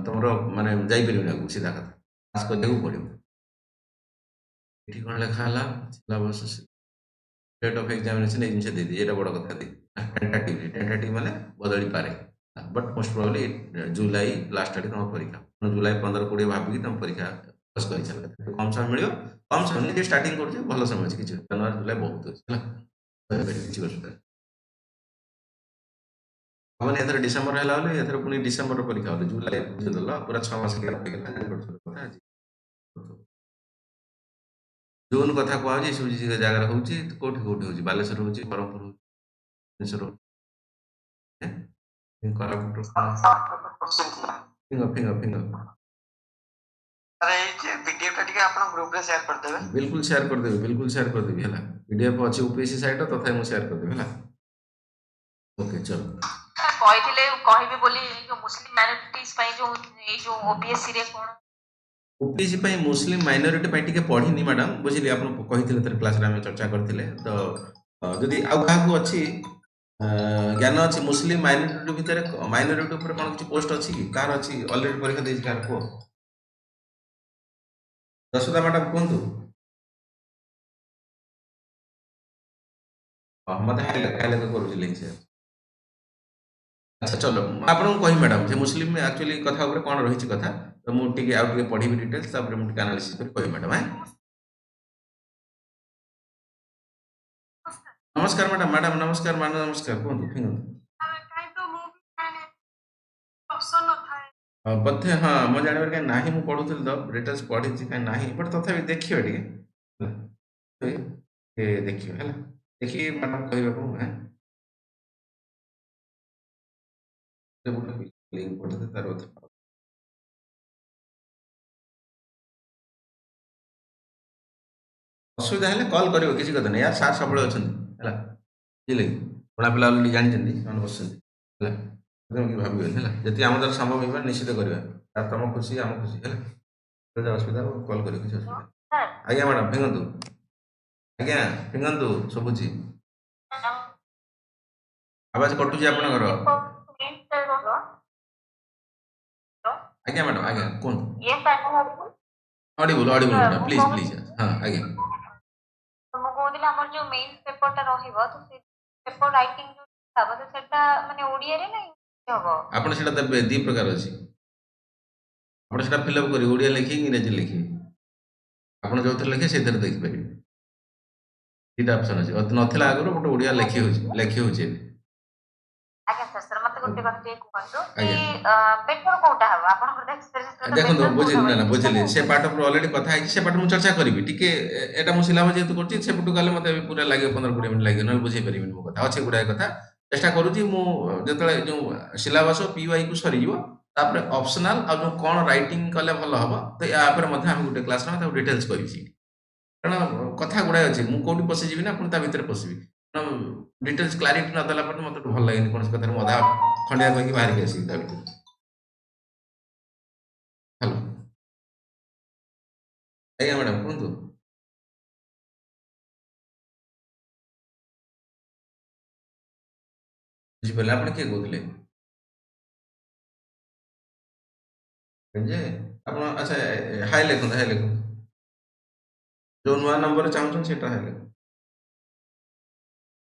ତମର ମାନେ ଯାଇପାରିବନି ଆଗକୁ ସିଧା କଥା ପାସ୍ କରିବାକୁ ପଡ଼ିବ ଏଠି କ'ଣ ଲେଖା ହେଲା ସିଲାବସ୍ ଡେଟ୍ ଅଫ୍ ଏକ୍ଜାମିନେସନ୍ ଏଇ ଜିନିଷ ଦେଇଦେଇ ଏଇଟା ବଡ଼ କଥା ଦେଇ ଟେଣ୍ଟାଟିଭ୍ ମାନେ ବଦଳି ପାରେ but most probably July last ଆଡ଼େ ତମ ପରୀକ୍ଷା ଜୁଲାଇ 15-20 ଭାବିକି ତମ ପରୀକ୍ଷା ପାସ୍ କରିସାରିଲା କମ୍ ସମୟ ମିଳିବ କମ୍ ସମୟ ନିଜେ ଷ୍ଟାର୍ଟିଂ କରୁଛି ଭଲ ସମୟ ଅଛି କିଛି ଜାନୁଆରୀ ଜୁଲାଇ ବହୁତ ଅଛି ହେଲା କିଛି ଅସୁବିଧା ହବନି ଏଥର ଡିସେମ୍ବର ହେଲା ବୋଲି ଏଥର ପୁଣି ଡିସେମ୍ବର ପରୀକ୍ଷା ହବ ଜୁଲାଇ ବୁଝିଦେଲ ପୁରା 6 ମାସ ଜୁନ୍ କଥା କୁହାଯାଉଛି ଏସବୁ ଜାଗାରେ ହଉଛି କୋଉଠି ହଉଛି ବାଲେଶ୍ୱର ହଉଛି ବ୍ରହ୍ମପୁର ହଉଛି କୋରାପୁଟ बिल्कुल शेयर करदेवी है पीडीएफ अच्छी यूपीएससी साइट तथा मुझे शेयर करदेवी है ओके चलो କହିଥିଲେ କହିବି ବୋଲି ଯୋଉ ମୁସଲିମ ମାଇନରିଟିଜ ପାଇଁ ଯୋଉ ଏଇ ଯୋଉ ଓପିଏସସି ରେ କୋଣ ओपीएससी ପାଇଁ मुस्लिम माइनॉरिटी ପାଇଁ ଟିକେ ପଢିନି मैडम बुझिली आपण कहिथिले थर क्लास रे हम चर्चा करथिले तो जदि आ काहू अछि ज्ञान अछि मुस्लिम माइनॉरिटी भितर माइनॉरिटी ऊपर कोन किछ पोस्ट अछि कि कार अछि ऑलरेडी परीक्षा देइ कार को ଯଶୋଦା ମ୍ୟାଡାମ କୁହନ୍ତୁ। ମତେ ହାଇଲାଇଟ୍ କରୁଛି ଲିଙ୍କ ସେ। ଆଚ୍ଛା ଚलो ମୁଁ ଆପଣଙ୍କୁ କହିବି ମ୍ୟାଡାମ ଯେ ମୁସଲିମ ଆକ୍ଚୁଆଲି କଥା ଉପରେ କ'ଣ ରହିଛି କଥା, ତ ମୁଁ ଟିକେ ଆଉ ଟିକେ ପଢିବି ଡିଟେଲ୍ସ, ତାପରେ ମୁଁ ଟିକେ ଆନାଲିସିସ୍ କରି କହିବି ମ୍ୟାଡାମ। ନମସ୍କାର ମ୍ୟାଡାମ, ମ୍ୟାଡାମ ନମସ୍କାର, ମ୍ୟାଡାମ ନମସ୍କାର, କୁହନ୍ତୁ କୁହନ୍ତୁ। ବୋଧେ ହଁ ମୁଁ ଜାଣିବାରେ କାହିଁ ନାହିଁ, ମୁଁ ପଢୁଥିଲି ତ ଡିଟେଲ୍ସ ପଢିଛି କାହିଁ ନାହିଁ, ବଟ୍ ତଥାପି ଦେଖିବା ଟିକେ ହେଲା, ଦେଖିବା ହେଲା, ଦେଖିକି ମ୍ୟାଡାମ କହିବାକୁ ଲିଙ୍କ ପଠେଇଦେବେ ତାର ଅସୁବିଧା ହେଲେ କଲ୍ କରିବ, କିଛି କଥା ନାହିଁ, ୟାର ସାର୍ ସବୁବେଳେ ଅଛନ୍ତି ହେଲା, ବୁଝିଲେ କି? ପୁଣା ପିଲା ଅଲରେଡି ଜାଣିଛନ୍ତି, ସେମାନେ ବସିଛନ୍ତି ହେଲା, କିଛି ଭାବିବେନି ହେଲା, ଯେତିକି ଆମ ଦ୍ୱାରା ସମ୍ଭବ ହେଇପାରେ ନିଶ୍ଚିତ କରିବା, ତାର ତମ ଖୁସି ଆମ ଖୁସି ହେଲା, ଯଦି ଅସୁବିଧା ହବ କଲ୍ କରିବ, କିଛି ଅସୁବିଧା ନାହିଁ। ଆଜ୍ଞା ମ୍ୟାଡାମ ଫିଙ୍ଗନ୍ତୁ, ଆଜ୍ଞା ଫିଙ୍ଗନ୍ତୁ, ଶୁଭୁଛି ଆବାଜ କଟୁଛି ଆପଣଙ୍କର। ଆଜ୍ଞା ମ୍ୟାଡାମ, ଆଜ୍ଞା କୁହନ୍ତୁ। Audible audible madam, please please, ହଁ ଆଜ୍ଞା। ମୁଁ କହୁଥିଲି ଆମର ଯୋଉ ମେନ୍ ପେପରଟା ରହିବ, ତ ସେ ପେପର ରାଇଟିଂ ଯୋଉ ହବ, ତ ସେଟା ମାନେ ଓଡ଼ିଆରେ ନା ଇଂଲିଶରେ ହବ? ଆପଣ ସେଟା ଦେବେ, ଦି ପ୍ରକାର ଅଛି, ଆପଣ ସେଟା ଫିଲଅପ କରିବେ, ଓଡ଼ିଆ ଲେଖିକି ଇଂରାଜୀ ଲେଖିବେ, ଆପଣ ଯୋଉଥିରେ ଲେଖିବେ ସେଇଥିରେ ଦେଖିପାରିବେ, ଦିଟା ଅପସନ ଅଛି, ନଥିଲା ଆଗରୁ, ଗୋଟେ ଓଡ଼ିଆ ଲେଖି ହଉଛି ଏବେ। ଆଜ୍ଞା ସାର୍ ମତେ ଗୋଟେ କଥା ଟିକେ କୁହନ୍ତୁ କି ଆଜ୍ଞା ବେଟର କୋଉଟା ହବ ଆପଣଙ୍କର ଏକ୍ସପିରିଏନ୍ସ? ଦେଖନ୍ତୁ ବୁଝିଲି, ନା ବୁଝିଲି, ସେ ପାର୍ଟ ଉପରେ ଅଲରେଡି କଥା ହେଇଛି, ସେ ପାର୍ଟ ମୁଁ ଚର୍ଚ୍ଚା କରିବି ଟିକେ, ଏଟା ମୁଁ ସିଲାବସ୍ ଯେହେତୁ କରୁଛି ସେପଟୁ ଗଲେ ମତେ ପୁରା ଲାଗିବ 15-20 ମିନିଟ୍ ଲାଗିବ, ନହେଲେ ବୁଝେଇ ପାରିବିନି ମୋ କଥା, ଅଛି ଗୁଡ଼ାଏ କଥା, ଚେଷ୍ଟା କରୁଛି ମୁଁ ଯେତେବେଳେ ଯୋଉ ସିଲାବସ୍ PY କୁ ସରିଯିବ, ତାପରେ ଅପସନାଲ ଆଉ ଯୋଉ କ'ଣ ରାଇଟିଂ କଲେ ଭଲ ହବ, ତ ୟା ଉପରେ ମଧ୍ୟ ଆମେ ଗୋଟେ କ୍ଲାସ୍ ନେବା, ତାକୁ ଡିଟେଲ୍ସ କରିବି, କାରଣ କଥା ଗୁଡ଼ାଏ ଅଛି, ମୁଁ କୋଉଠି ପଶିଯିବି ନା ପୁଣି ତା ଭିତରେ ପଶିବି, କାରଣ ଡିଟେଲ୍ସ କ୍ଲାରିଟି ନ ଦେଲା ପରେ ମତେ ଭଲ ଲାଗେନି, କୌଣସି କଥାରେ ମୁଁ ଅଧା ଖଣ୍ଡିଆ କହିକି ବାହାରିକି ଆସିବି ତା ଭିତରୁ। ହ୍ୟାଲୋ ଆଜ୍ଞା ମ୍ୟାଡ଼ାମ କୁହନ୍ତୁ। ବୁଝିପାରିଲେ, ଆପଣ କିଏ କହୁଥିଲେ ଯେ ଆପଣ? ଆଚ୍ଛା ହାଇ ଲେଖନ୍ତୁ, ହାଇ ଲେଖନ୍ତୁ, ଯୋଉ ନୂଆ ନମ୍ବର ଚାହୁଁଛନ୍ତି ସେଟା ହାଇ ଲେଖନ୍ତୁ।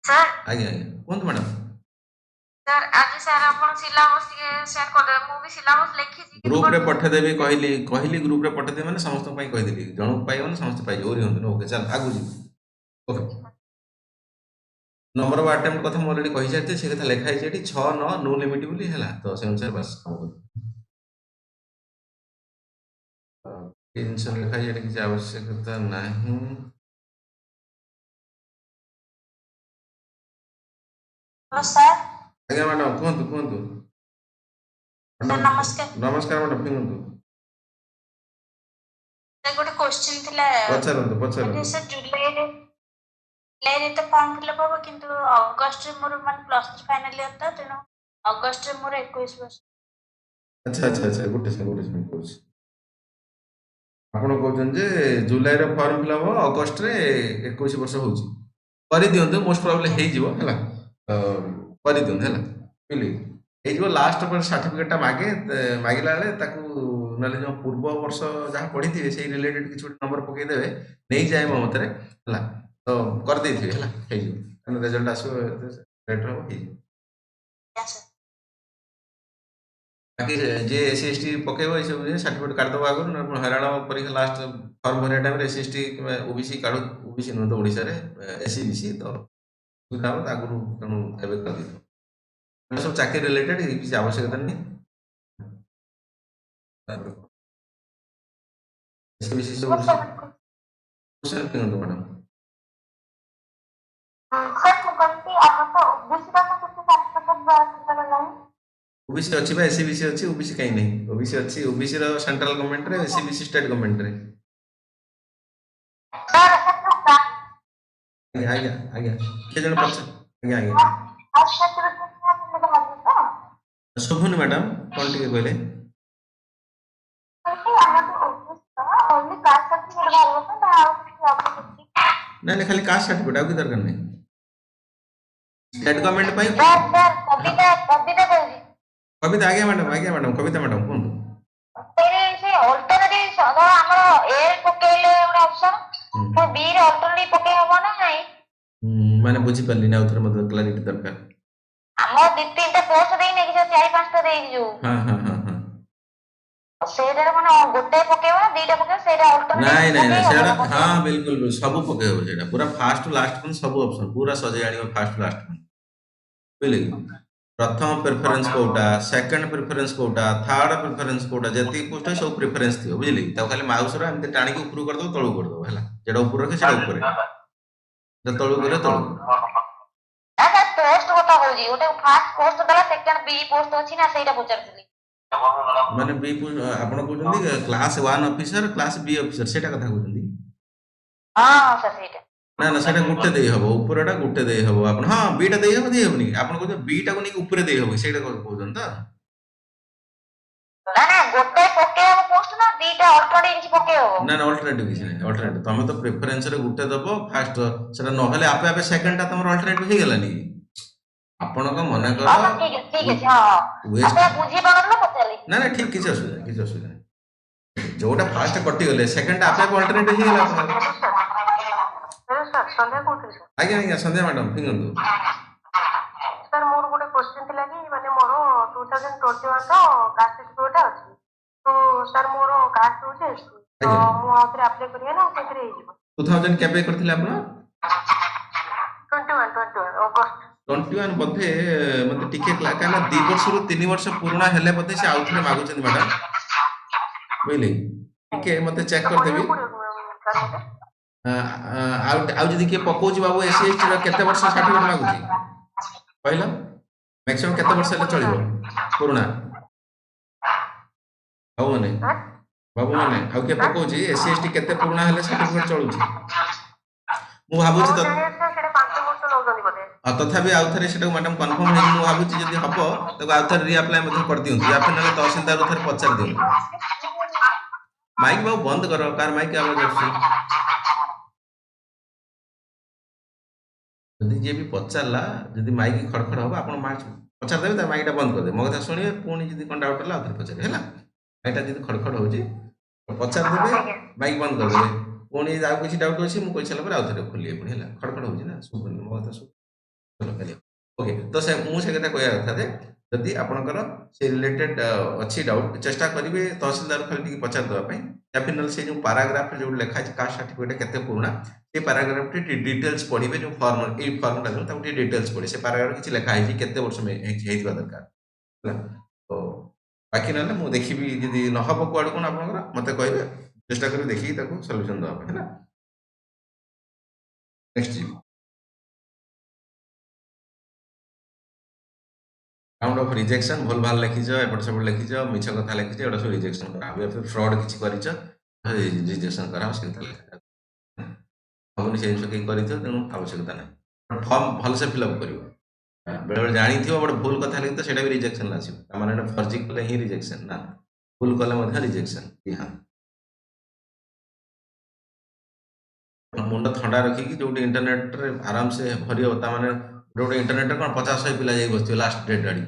ସାର୍ ଆଜ୍ଞା ଆଜ୍ଞା କୁହନ୍ତୁ ମ୍ୟାଡ଼ାମ। ସାର୍ ଆଜି ସାର୍ ଆପଣ ସିଲାବସ୍ ଟିକେ ସେୟାର କରିଦେବେ, ମୁଁ ବି ସିଲାବସ୍ ଲେଖିଛି ଗ୍ରୁପରେ ପଠେଇଦେବି, କହିଲି ଗ୍ରୁପରେ ପଠେଇଦେବି ମାନେ ସମସ୍ତଙ୍କ ପାଇଁ କହିଦେଲି, ଜଣକୁ ପାଇବନି ସମସ୍ତେ ପାଇଯିବେ, ଓରି ହୁଅନ୍ତୁନି। ଓକେ ଚାଲ ଆଗକୁ ଯିବୁ। ଓକେ ନମ୍ବର ଅଫ୍ ଆଟେମ୍ପ୍ଟ କଥା ମୁଁ ଅଲରେଡି କହିସାରିଛି, ସେ କଥା ଲେଖା ହେଇଛି ଏଠି 6-9 ନୋ ଲିମିଟ୍ ବୋଲି ହେଲା, ତ ସେ ଅନୁସାରେ ବାସ୍ କାମ କରିବ। ଜିନିଷ ଲେଖା ହେଇଛି ଏଠି କିଛି ଆବଶ୍ୟକତା ନାହିଁ। ସାର୍ ଆଜ୍ଞା ମ୍ୟାଡ଼ାମ କୁହନ୍ତୁ କୁହନ୍ତୁ। ନମସ୍କାର। ନମସ୍କାର ମ୍ୟାଡ଼ାମ କୁହନ୍ତୁ। ଗୋଟେ କ୍ୱେଶ୍ଚିନ୍ ଥିଲା, ପଚାରନ୍ତୁ ପଚାରନ୍ତୁ। ସାର୍ ଜୁଲାଇରେ ତ ଫର୍ମ ଫିଲଅପ୍ ହବ, କିନ୍ତୁ ଅଗଷ୍ଟରେ ମୋର ମାନେ +3 ଫାଇନାଲ ଇୟର ତ, ତେଣୁ ଅଗଷ୍ଟରେ ମୋର 21 ବର୍ଷ। ଆଚ୍ଛା ଆଚ୍ଛା ଆଚ୍ଛା, ଗୋଟେ ସେକେଣ୍ଡ କହୁଛି। ଆପଣ କହୁଛନ୍ତି ଯେ ଜୁଲାଇର ଫର୍ମ ଫିଲଅପ୍ ହବ, ଅଗଷ୍ଟରେ 21 ବର୍ଷ ହଉଛି, କରିଦିଅନ୍ତୁ, ମୋଷ୍ଟ ପ୍ରୋବାବ୍ଲି ହେଇଯିବ ହେଲା, କରିଦିଅନ୍ତୁ ହେଲା, ବୁଝିଲେ ହେଇଯିବ। ଲାଷ୍ଟ ପରେ ସାର୍ଟିଫିକେଟଟା ମାଗିଲା ବେଳେ ତାକୁ ନହେଲେ ଯେଉଁ ପୂର୍ବ ବର୍ଷ ଯାହା ପଢ଼ିଥିବେ ସେଇ ରିଲେଟେଡ୍ କିଛି ଗୋଟେ ନମ୍ବର ପକେଇଦେବେ, ନେଇଯାଏ ମୋ ମତରେ ହେଲା, ତ କରିଦେଇଥିବେ ହେଲା, ହେଇଯିବ, କାରଣ ରେଜଲ୍ଟ ଆସିବ ଲେଟ୍ରେ ହବ, ହେଇଯିବ। ବାକି ଯିଏ SC/ST ପକେଇବ ଏସବୁ ସାର୍ଟିଫିକେଟ କାଢିଦେବ ଆଗରୁ, ନହେଲେ ହଇରାଣ ପରୀକ୍ଷା ଲାଷ୍ଟ ଫର୍ମ ଭରିବା ଟାଇମରେ SC/ST କିମ୍ବା OBC କାଢୁ, OBC ନୁହେଁ ତ ଓଡ଼ିଶାରେ SC/BC, ତ ସୁବିଧା ହବ ଆଗରୁ, ତେଣୁ ଏବେ କରିଦେଇଥିବ। ସବୁ ଚାକିରି ରିଲେଟେଡ୍ କିଛି ଆବଶ୍ୟକତା ନାହିଁ। ତାପରେ SC/BC ସବୁ କିଣନ୍ତୁ ମ୍ୟାଡ଼ାମ। OBC ଅଛି ବା, SC/BC ଅଛି, OBC କାହିଁ ନାହିଁ? OBC ଅଛି, OBC ର ସେଣ୍ଟ୍ରାଲ ଗଭର୍ଣ୍ଣମେଣ୍ଟରେ, SC/BC ଷ୍ଟେଟ୍ ଗଭର୍ଣ୍ଣମେଣ୍ଟରେ। ଆଜ୍ଞା ଆଜ୍ଞା ଆଜ୍ଞା, କିଏ ଜଣେ ଆଜ୍ଞା ଆଜ୍ଞା, ଶୁଭୁନି ମ୍ୟାଡ଼ାମ, କ'ଣ ଟିକେ କହିଲେ? ନାଇଁ ଖାଲି କାଷ୍ଟ ସାର୍ଟିଫିକେଟ, ଆଉ କିଛି ଦରକାର ନାହିଁ। ଷ୍ଟେଟ୍ ଗଭର୍ଣ୍ଣମେଣ୍ଟ ପାଇଁ କବିତା, ଆଜ୍ଞା ମ୍ୟାଡ଼ାମ, ଆଜ୍ଞା ମ୍ୟାଡ଼ାମ, କବିତା ମ୍ୟାଡ଼ାମ କୁହନ୍ତୁ। ଅଲ୍ଟରନେଟିଭ ଆମର ଏ ପକେଇଲେ ଗୋଟେ ଅପସନ ତ ବି ରେ ଅଲ୍ଟରନେଟିଭ ପକେଇ ହବ ନା ନାଇଁ? ମାନେ ବୁଝିପାରିଲିନି, ଆଉ ଥରେ ମୋତେ କ୍ଲାରିଟି ଦରକାର। ଆମର 2-3ଟା ପୋଷ୍ଟ ଦେଇନି କି 4-5ଟା ଦେଇକି ଯୋଉ ସେଇଟାରେ ମାନେ ଗୋଟେ ପକେଇବ ନା 2ଟା ପକେଇବ ସେଇଟା ନାଇଁ ନାଇଁ ନାଇଁ ସେଇଟା ଅଲ୍ଟରନେଟିଭ ହଁ ବିଲକୁଲ ସବୁ ପକେଇ ହବ, ସେଇଟା ପୁରା ଫାଷ୍ଟ ଲାଷ୍ଟ ପର୍ଯ୍ୟନ୍ତ ସବୁ ଅପସନ ପୁରା ସଜେଇ ଆଣିବ ଫାଷ୍ଟ ଲାଷ୍ଟ ପର୍ଯ୍ୟନ୍ତ, ବୁଝିଲେ କି? ପ୍ରଥମ ପ୍ରିଫରେନ୍ସ କୋଉଟା, ସେକେଣ୍ଡ ପ୍ରିଫରେନ୍ସ କୋଉଟା, ଥାର୍ଡ ପ୍ରିଫରେନ୍ସ କୋଉଟା, ଯେତିକି ପୋଷ୍ଟ ସବୁ ପ୍ରିଫରେନ୍ସ ଥିବ, ବୁଝିଲେ କି? ତାକୁ ଖାଲି ମାଉସର ଏମିତି ଟାଣିକି ଉପରକୁ କରିଦବ, ତଳକୁ କରିଦବ ହେଲା, ଯେଟା ଉପରେ ରଖେ ସେଟା ଉପରେ, ତଳକୁ କରେ ତଳକୁ। ପୋଷ୍ଟ କଥା କହୁଛି, ଗୋଟେ ଫାଷ୍ଟ ପୋଷ୍ଟ ଦେଲା, ସେକେଣ୍ଡ ବି ପୋଷ୍ଟ ଅଛି ନା ସେଇଟା ପଚାରୁଥିଲି। ମାନେ ବି ଆପଣ କହୁଛନ୍ତି କ୍ଲାସ 1 ଅଫିସର, କ୍ଲାସ ବି ଅଫିସର, ସେଇଟା କଥା କହୁଛନ୍ତି? ହଁ ସାର୍ ସେଇଟା। ନା ନା ସେଇଟା ଗୋଟେ ଦେଇ ହବ, ଉପରଟା ଗୋଟେ ଦେଇ ହବ ଆପଣ, ହଁ ବିଟା ଦେଇ ହବ, ଦେଇ ହବନି ଆପଣ କହୁଛନ୍ତି ବିଟାକୁ ନେଇକି ଉପରେ ଦେଇ ହବ, ସେଇଟା କହୁଛନ୍ତି ତ? ନା ନା ଗୋଟେ ପକେଇ ହବ ପୋଷ୍ଟ ନା 2ଟା ଅଲ୍ଟରନେଟିଭ କିଛି ପକେଇ ହବ? ନା ନା ଅଲ୍ଟରନେଟିଭ କିଛି ନାହିଁ, ଅଲ୍ଟରନେଟିଭ ତମେ ତ ପ୍ରିଫରେନ୍ସରେ ଗୋଟେ ଦବ ଫାଷ୍ଟ, ସେଟା ନହେଲେ ଆପେ ଆପେ ସେକେଣ୍ଡଟା ତମର ଅଲ୍ଟରନେଟିଭ ହେଇଗଲାନି କି? ଆପଣଙ୍କ ମନେକର ଠିକ ଅଛି ହଁ ଆପଣ ବୁଝିପାରୁନ ପଚାରିଲି। ନା ନା ଠିକ, କିଛି ଅସୁବିଧା ନାହିଁ, କିଛି ଅସୁବିଧା ନାହିଁ, ଯୋଉଟା ଫାଷ୍ଟ କଟିଗଲେ ସେକେଣ୍ଡଟା ଆପେ ଆପେ ଅଲ୍ଟରନେଟିଭ ହେଇଗଲା ଆପଣଙ୍କର। ସନ୍ଧ୍ୟା କହୁଥିଲି ସାର୍। ଆଜ୍ଞା ଆଜ୍ଞା ସନ୍ଧ୍ୟା ମ୍ୟାଡାମ ଫିଙ୍ଗନ୍ତୁ। ସାର୍ ମୋର ଗୋଟେ କ୍ୱେଶ୍ଚିନ୍ ଥିଲା କି ମାନେ ମୋର 2021 ର କାଷ୍ଟ ସାର୍ଟିଫିକେଟ୍ ଅଛି, ତ ସାର୍ ମୋର କାଷ୍ଟ ହଉଛି ଏସଟି, ତ ମୁଁ ଆଉଥରେ ଆପ୍ଲାଏ କରିବି ନା ସେଥିରେ ହେଇଯିବ? 2000 କେବେ କରିଥିଲେ ଆପଣ? 21 ଅଗଷ୍ଟ। 21 ବୋଧେ ମତେ ଟିକେ କାହିଁକିନା 2 ବର୍ଷରୁ 3 ବର୍ଷ ପୁରୁଣା ହେଲେ ବୋଧେ ସେ ଆଉଥରେ ମାଗୁଛନ୍ତି ମ୍ୟାଡାମ, ବୁଝିଲେ? ଟିକେ ମତେ ଚେକ୍ କରିଦେବି। ଆଉ ଯଦି କିଏ ପକଉଛି ବାବୁ ଏସି ଏସଟି ର କେତେ ବର୍ଷ ସାର୍ଟିଫିକେଟ ମାଗୁଛି କହିଲ? ମ୍ୟାକ୍ସିମମ୍ କେତେ ବର୍ଷ ହେଲେ ଚଳିବ ପୁରୁଣା? ବାବୁ ମାନେ ଆଉ କିଏ ପକଉଛି ଏସି ଏସଟି କେତେ ପୁରୁଣା ହେଲେ ସାର୍ଟିଫିକେଟ ଚଳୁଛି? ମୁଁ ଭାବୁଛି ତଥାପି ଆଉଥରେ ସେଟାକୁ ମ୍ୟାଡାମ କନଫର୍ମ ହେଇକି ମୁଁ ଭାବୁଛି ଯଦି ହବ ତାକୁ ଆଉଥରେ ରିଆପ୍ଲାଏ ମଧ୍ୟ କରିଦିଅନ୍ତୁ, ୟା ପରେ ନହେଲେ ତହସିଲଦାର ଥରେ ପଚାରି ଦିଅନ୍ତୁ। ମାଇକ୍ ବାବୁ ବନ୍ଦ କର, କାର ମାଇକ୍ ଆବାଜ ଆସୁଛି। ଯଦି ଯିଏ ବି ପଚାରିଲା ଯଦି ମାଇକ୍ ଖଡଖଡ ହବ ଆପଣ ପଚାରିଦେବେ, ତା ମାଇକଟା ବନ୍ଦ କରିଦେବେ, ମୋ କଥା ଶୁଣିବେ, ପୁଣି ଯଦି କ'ଣ ଡାଉଟ୍ ହେଲା ଆଉଥରେ ପଚାରିବେ ହେଲା। ମାଇକଟା ଯଦି ଖଡଖଡ ହଉଛି ପଚାରିଦେବେ, ମାଇକ୍ ବନ୍ଦ କରିଦେବେ, ପୁଣି ଆଉ କିଛି ଡାଉଟ୍ ଅଛି ମୁଁ କହିସାରିଲା ପରେ ଆଉଥରେ ଖୋଲିବେ ପୁଣି ହେଲା। ଖଡଖଡ ହଉଛି ନା, ଶୁଭୁନି ମୋ କଥା ଓକେ। ତ ମୁଁ ସେ କଥା କହିବା କଥା ଯେ ଯଦି ଆପଣଙ୍କର ସେ ରିଲେଟେଡ୍ ଅଛି ଡାଉଟ୍, ଚେଷ୍ଟା କରିବେ ତହସିଲଦାର ଖାଲି ଟିକେ ପଚାରିଦେବା ପାଇଁ, या फिर नल से जो पैराग्राफ जो लिखा है कास्ट सर्टिफिकेट केते पुराना से पैराग्राफ टी डिटेल्स पढिबे, जो फॉर्म ए फॉर्म ता ताऊ टी डिटेल्स पढे से पैराग्राफ किछि लिखा है केते वर्ष में हेइतबा दरकार होला। तो बाकी नले मु देखिबी यदि न हबो कोड कोन आपनकर मते कहबे, चेष्टा करी देखि ताको सॉल्यूशन दवा हैला। नेक्स्ट जी काउंट ऑफ रिजेक्शन भूल भाल लिखिछ, एपट सब लिखिछ, मिछ कथा लिखिछ, एटा सब रिजेक्शन करा या फिर फ्रॉड किछि करिछ रिजेक्शन करा से हबनी से जिनस के करिछ तेनु आवश्यकता नै। फॉर्म भल से फिल अप करियो, बेले बेले जानि थियो बड भूल कथा लिखि त सेटा भी रिजेक्शन लासियो, माने फर्जी कले ही रिजेक्शन ना, भूल कले मध्ये रिजेक्शन। हां मुंड ठंडा रखी कि जो इंटरनेट रे आराम से भरियो, ता माने रोड इंटरनेट रे कोन 50-100 पिला जाई बसथियो लास्ट डेट गाड़ी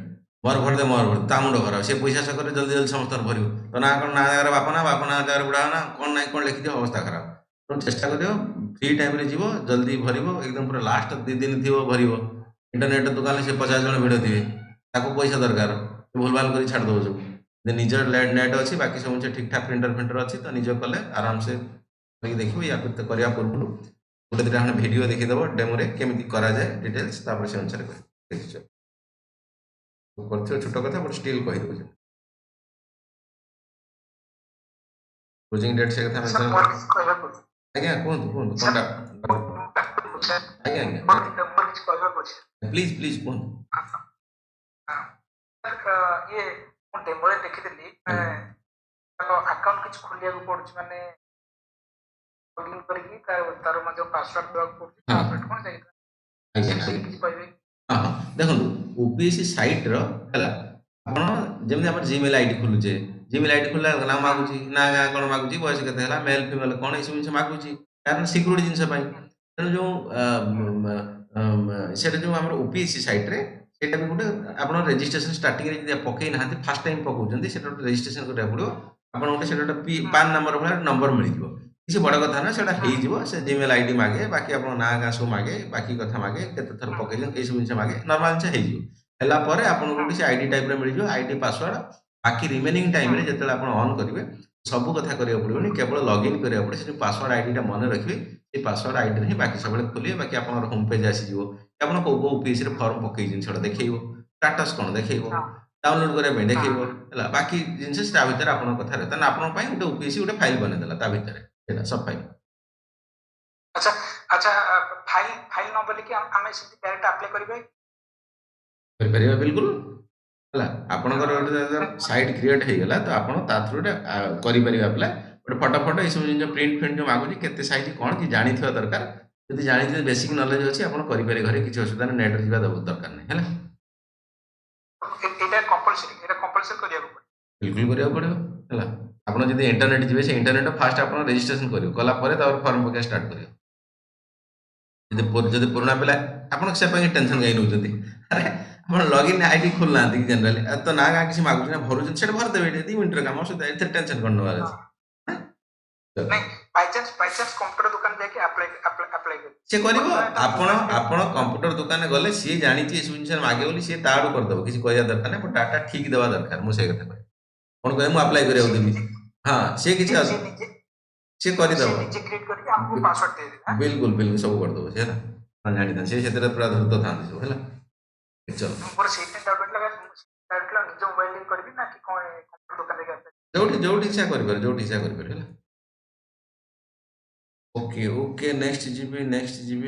मोर भर दे ता मुंड खराब, से पैसा से करे जल्दी जल्दी समस्त भरियो, तो ना कोन ना जागर बाप ना जागर बुढ़ा ना कोन नै कोन लिखि दियो, अवस्था खराब। तो चेष्टा करियो फ्री टाइम रे जीवो, जल्दी भरिबो, एकदम पूरा लास्ट 2 दिन थिवो भरिबो। इंटरनेट दुकान से 50 जन भिड़ थिबे, ताको पैसा दरकार, भूल भाल करी छाड़ दो जो निजर नेट अछि, बाकी सब ठीक ठाक प्रिंटर प्रिंटर अछि, तो निजो कले आराम से देखिए, या फिर करिया पूर्व गोटे दुटा खंड वीडियो देखिदेव डेमो रे केमिति करा जाए डिटेल्स, तापर से अनुसार देखिछ करथियो छोट कथा बट स्टिल कहि दउ क्लोजिंग डेट से कथा मेंशन आज्ञा कोन कोनटा आज्ञा प्लीज प्लीज कोन ये डेमो रे देखिदली अकाउंट किछ खोलिया को पड़छ, माने लॉगिन करके तार मजे पासवर्ड देवा को पड़छ, पासवर्ड कोन जाई किछ कहबे। हां देखो ओपीएससी साइट रो हला आपण जेमि हमर जीमेल आईडी खोलुचे, जीमेल आईडी खोला नाम मागुची ना कोन मागुची, बयस केते हला, मेल फीमेल कोन ई सब मागुची, कारण सिक्योरिटी जिंस पई। तेनु जो सेटा जो हमर ओपीएससी साइट रे सेटा भी गुटे आपण रजिस्ट्रेशन स्टार्टिंग रे जे पकई नाहंती, फर्स्ट टाइम पकौचंदी, सेटा रजिस्ट्रेशन करिया पड़ो। ଆପଣ ଗୋଟେ ସେଟା ଗୋଟେ ପାନ୍ ନମ୍ବର ଭଳିଆ ନମ୍ବର ମିଳିଯିବ। କିଛି ବଡ଼ କଥା ନା ସେଟା ହେଇଯିବ। ସେ ଜିମେଲ୍ ଆଇଡି ମାଗେ, ବାକି ଆପଣ ନାଁ ଗାଁ ସବୁ ମାଗେ, ବାକି କଥା ମାଗେ, କେତେ ଥର ପକେଇଛନ୍ତି ଏଇ ସବୁ ଜିନିଷ ମାଗେ, ନର୍ମାଲ ଜିନିଷ ହେଇଯିବ। ହେଲା ପରେ ଆପଣଙ୍କୁ ଗୋଟେ ସେ ଆଇଡି ଟାଇପ୍ର ମିଳିଯିବ, ଆଇଡି ପାସୱାର୍ଡ। ବାକି ରିମେନିଂ ଟାଇମରେ ଯେତେବେଳେ ଆପଣ ଅନ୍ କରିବେ ସବୁ କଥା କରିବାକୁ ପଡ଼ିବନି, କେବଳ ଲଗ୍ଇନ୍ କରିବାକୁ ପଡ଼ିବ। ସେ ଯେଉଁ ପାସୱାର୍ଡ ଆଇଡିଟା ମନେ ରଖିବେ, ସେଇ ପାସୱାର୍ଡ ଆଇଡିରେ ହିଁ ବାକି ସବୁବେଳେ ଖୋଲିବେ। ବାକି ଆପଣଙ୍କର ହୋମ୍ ପେଜ୍ ଆସିଯିବ, ଆପଣ କୋଉ କୋଉ ୟୁପିଏସ୍ସିରେ ଫର୍ମ ପକେଇଛନ୍ତି ସେଟା ଦେଖେଇବ, ଷ୍ଟାଟସ୍ କ'ଣ ଦେଖେଇବ, ଡାଉନଲୋଡ୍ କରିବା ପାଇଁ ଦେଖେଇବ। ହେଲା ବାକି ଜିନିଷ ତା ଭିତରେ ଆପଣଙ୍କ କଥା ରହିବ। ତାହେଲେ ଆପଣଙ୍କ ପାଇଁ ଗୋଟେ ୟୁପିଏସ୍ସି ଗୋଟେ ଫାଇଲ୍ ବନେଇଦେଲା ତା ଭିତରେ, ସେଇଟା ସବ୍ ଫାଇଲ୍। ଆଚ୍ଛା ଆଚ୍ଛା ଫାଇଲ୍ ଫାଇଲ୍ ନ ବୋଲିକି ଆମେ ସେମିତି ଡାଇରେକ୍ଟ ଆପ୍ଲାଏ କରିବେ? କରିପାରିବା ବିଲକୁଲ। ହେଲା ଆପଣଙ୍କର ଗୋଟେ ସାଇଟ୍ କ୍ରିଏଟ୍ ହେଇଗଲା ତ ଆପଣ ତା ଥ୍ରୁରେ କରିପାରିବେ ଆପ୍ଲାଏ। ଗୋଟେ ଫଟୋ ଏସବୁ ଜିନିଷ ପ୍ରିଣ୍ଟ ଫ୍ରିଣ୍ଟ ଯେଉଁ ମାଗୁଛି କେତେ ସାଇଜ୍ କ'ଣ କି ଜାଣିଥିବା ଦରକାର। ଯଦି ଜାଣିଥିବେ ବେସିକ୍ ନଲେଜ ଅଛି ଆପଣ କରିପାରିବେ ଘରେ, କିଛି ଅସୁବିଧା ନାହିଁ, ନେଟ୍ରେ ଯିବା ଦରକାର ନାହିଁ। ହେଲା ଏଇଟା କମ୍ପଲସରି କରିବାକୁ ପଡ଼ିବ? ବିଲକୁଲ କରିବାକୁ ପଡ଼ିବ। ହେଲା ଆପଣ ଯଦି ଇଣ୍ଟରନେଟ୍ ଯିବେ, ସେ ଇଣ୍ଟରନେଟ୍ ଫାଷ୍ଟ ଆପଣ ରେଜିଷ୍ଟ୍ରେସନ କରିବେ, କଲା ପରେ ତାପରେ ଫର୍ମ ପକେଇବା ଷ୍ଟାର୍ଟ କରିବେ। ଯଦି ପୁରୁଣା ପିଲା ଆପଣ ସେ ପାଇଁ ଟେନସନ୍ କାହିଁ ନେଉଛନ୍ତି? ଆରେ ଆପଣ ଲଗ୍ଇନ୍ ଆଇଡି ଖୋଲୁନାହାନ୍ତି କି ଜେନେରାଲି ତ ନା ଗାଁ କିଛି ମାଗୁଛି ନା ଭରୁଛନ୍ତି, ସେଟା ଭରିଦେବେ। 2 ମିନିଟ୍ର କାମ, ଏଥିରେ ଟେନସନ୍ କ'ଣ ନେବାର ଅଛି? ନାଇଁ ବାଇଚାନ୍ସ କମ୍ପ୍ୟୁଟର ଦୋକାନ ଯାଇକି ଆପ୍ଲାଏ କରିବେ ସେ କରିବ। ଆପଣ କମ୍ପ୍ୟୁଟର ଦୋକାନରେ ଗଲେ ସିଏ ଜାଣିଛି ଏସବୁ ଜିନିଷ ମାଗେ ବୋଲି ସିଏ ତା ଆଡ଼ୁ କରିଦେବ, କିଛି କହିବା ଦରକାର ନାହିଁ। ଡାଟା ଠିକ୍ ଦେବା ଦରକାର। ମୁଁ ସେଇ କଥା କହିବି। କ'ଣ କହିବେ ମୁଁ ଆପ୍ଲାଏ କରିବାକୁ ଦେବି? ହଁ ସିଏ କିଛି ସିଏ କରିଦେବ, ବିଲକୁଲ ବିଲକୁଲ ସବୁ କରିଦେବ ସେ। ହେଲା ଜାଣିଥାନ୍ତି ସେ ସେଥିରେ ପୁରା ଧୃତ ଥାନ୍ତି ସବୁ। ହେଲା ଚଲ ଯୋଉଠି ଇଚ୍ଛା କରିପାରିବେ, ଯୋଉଠି ଇଚ୍ଛା କରିପାରିବେ। ହେଲା ଓକେ ଓକେ ନେକ୍ସଟ ଯିବି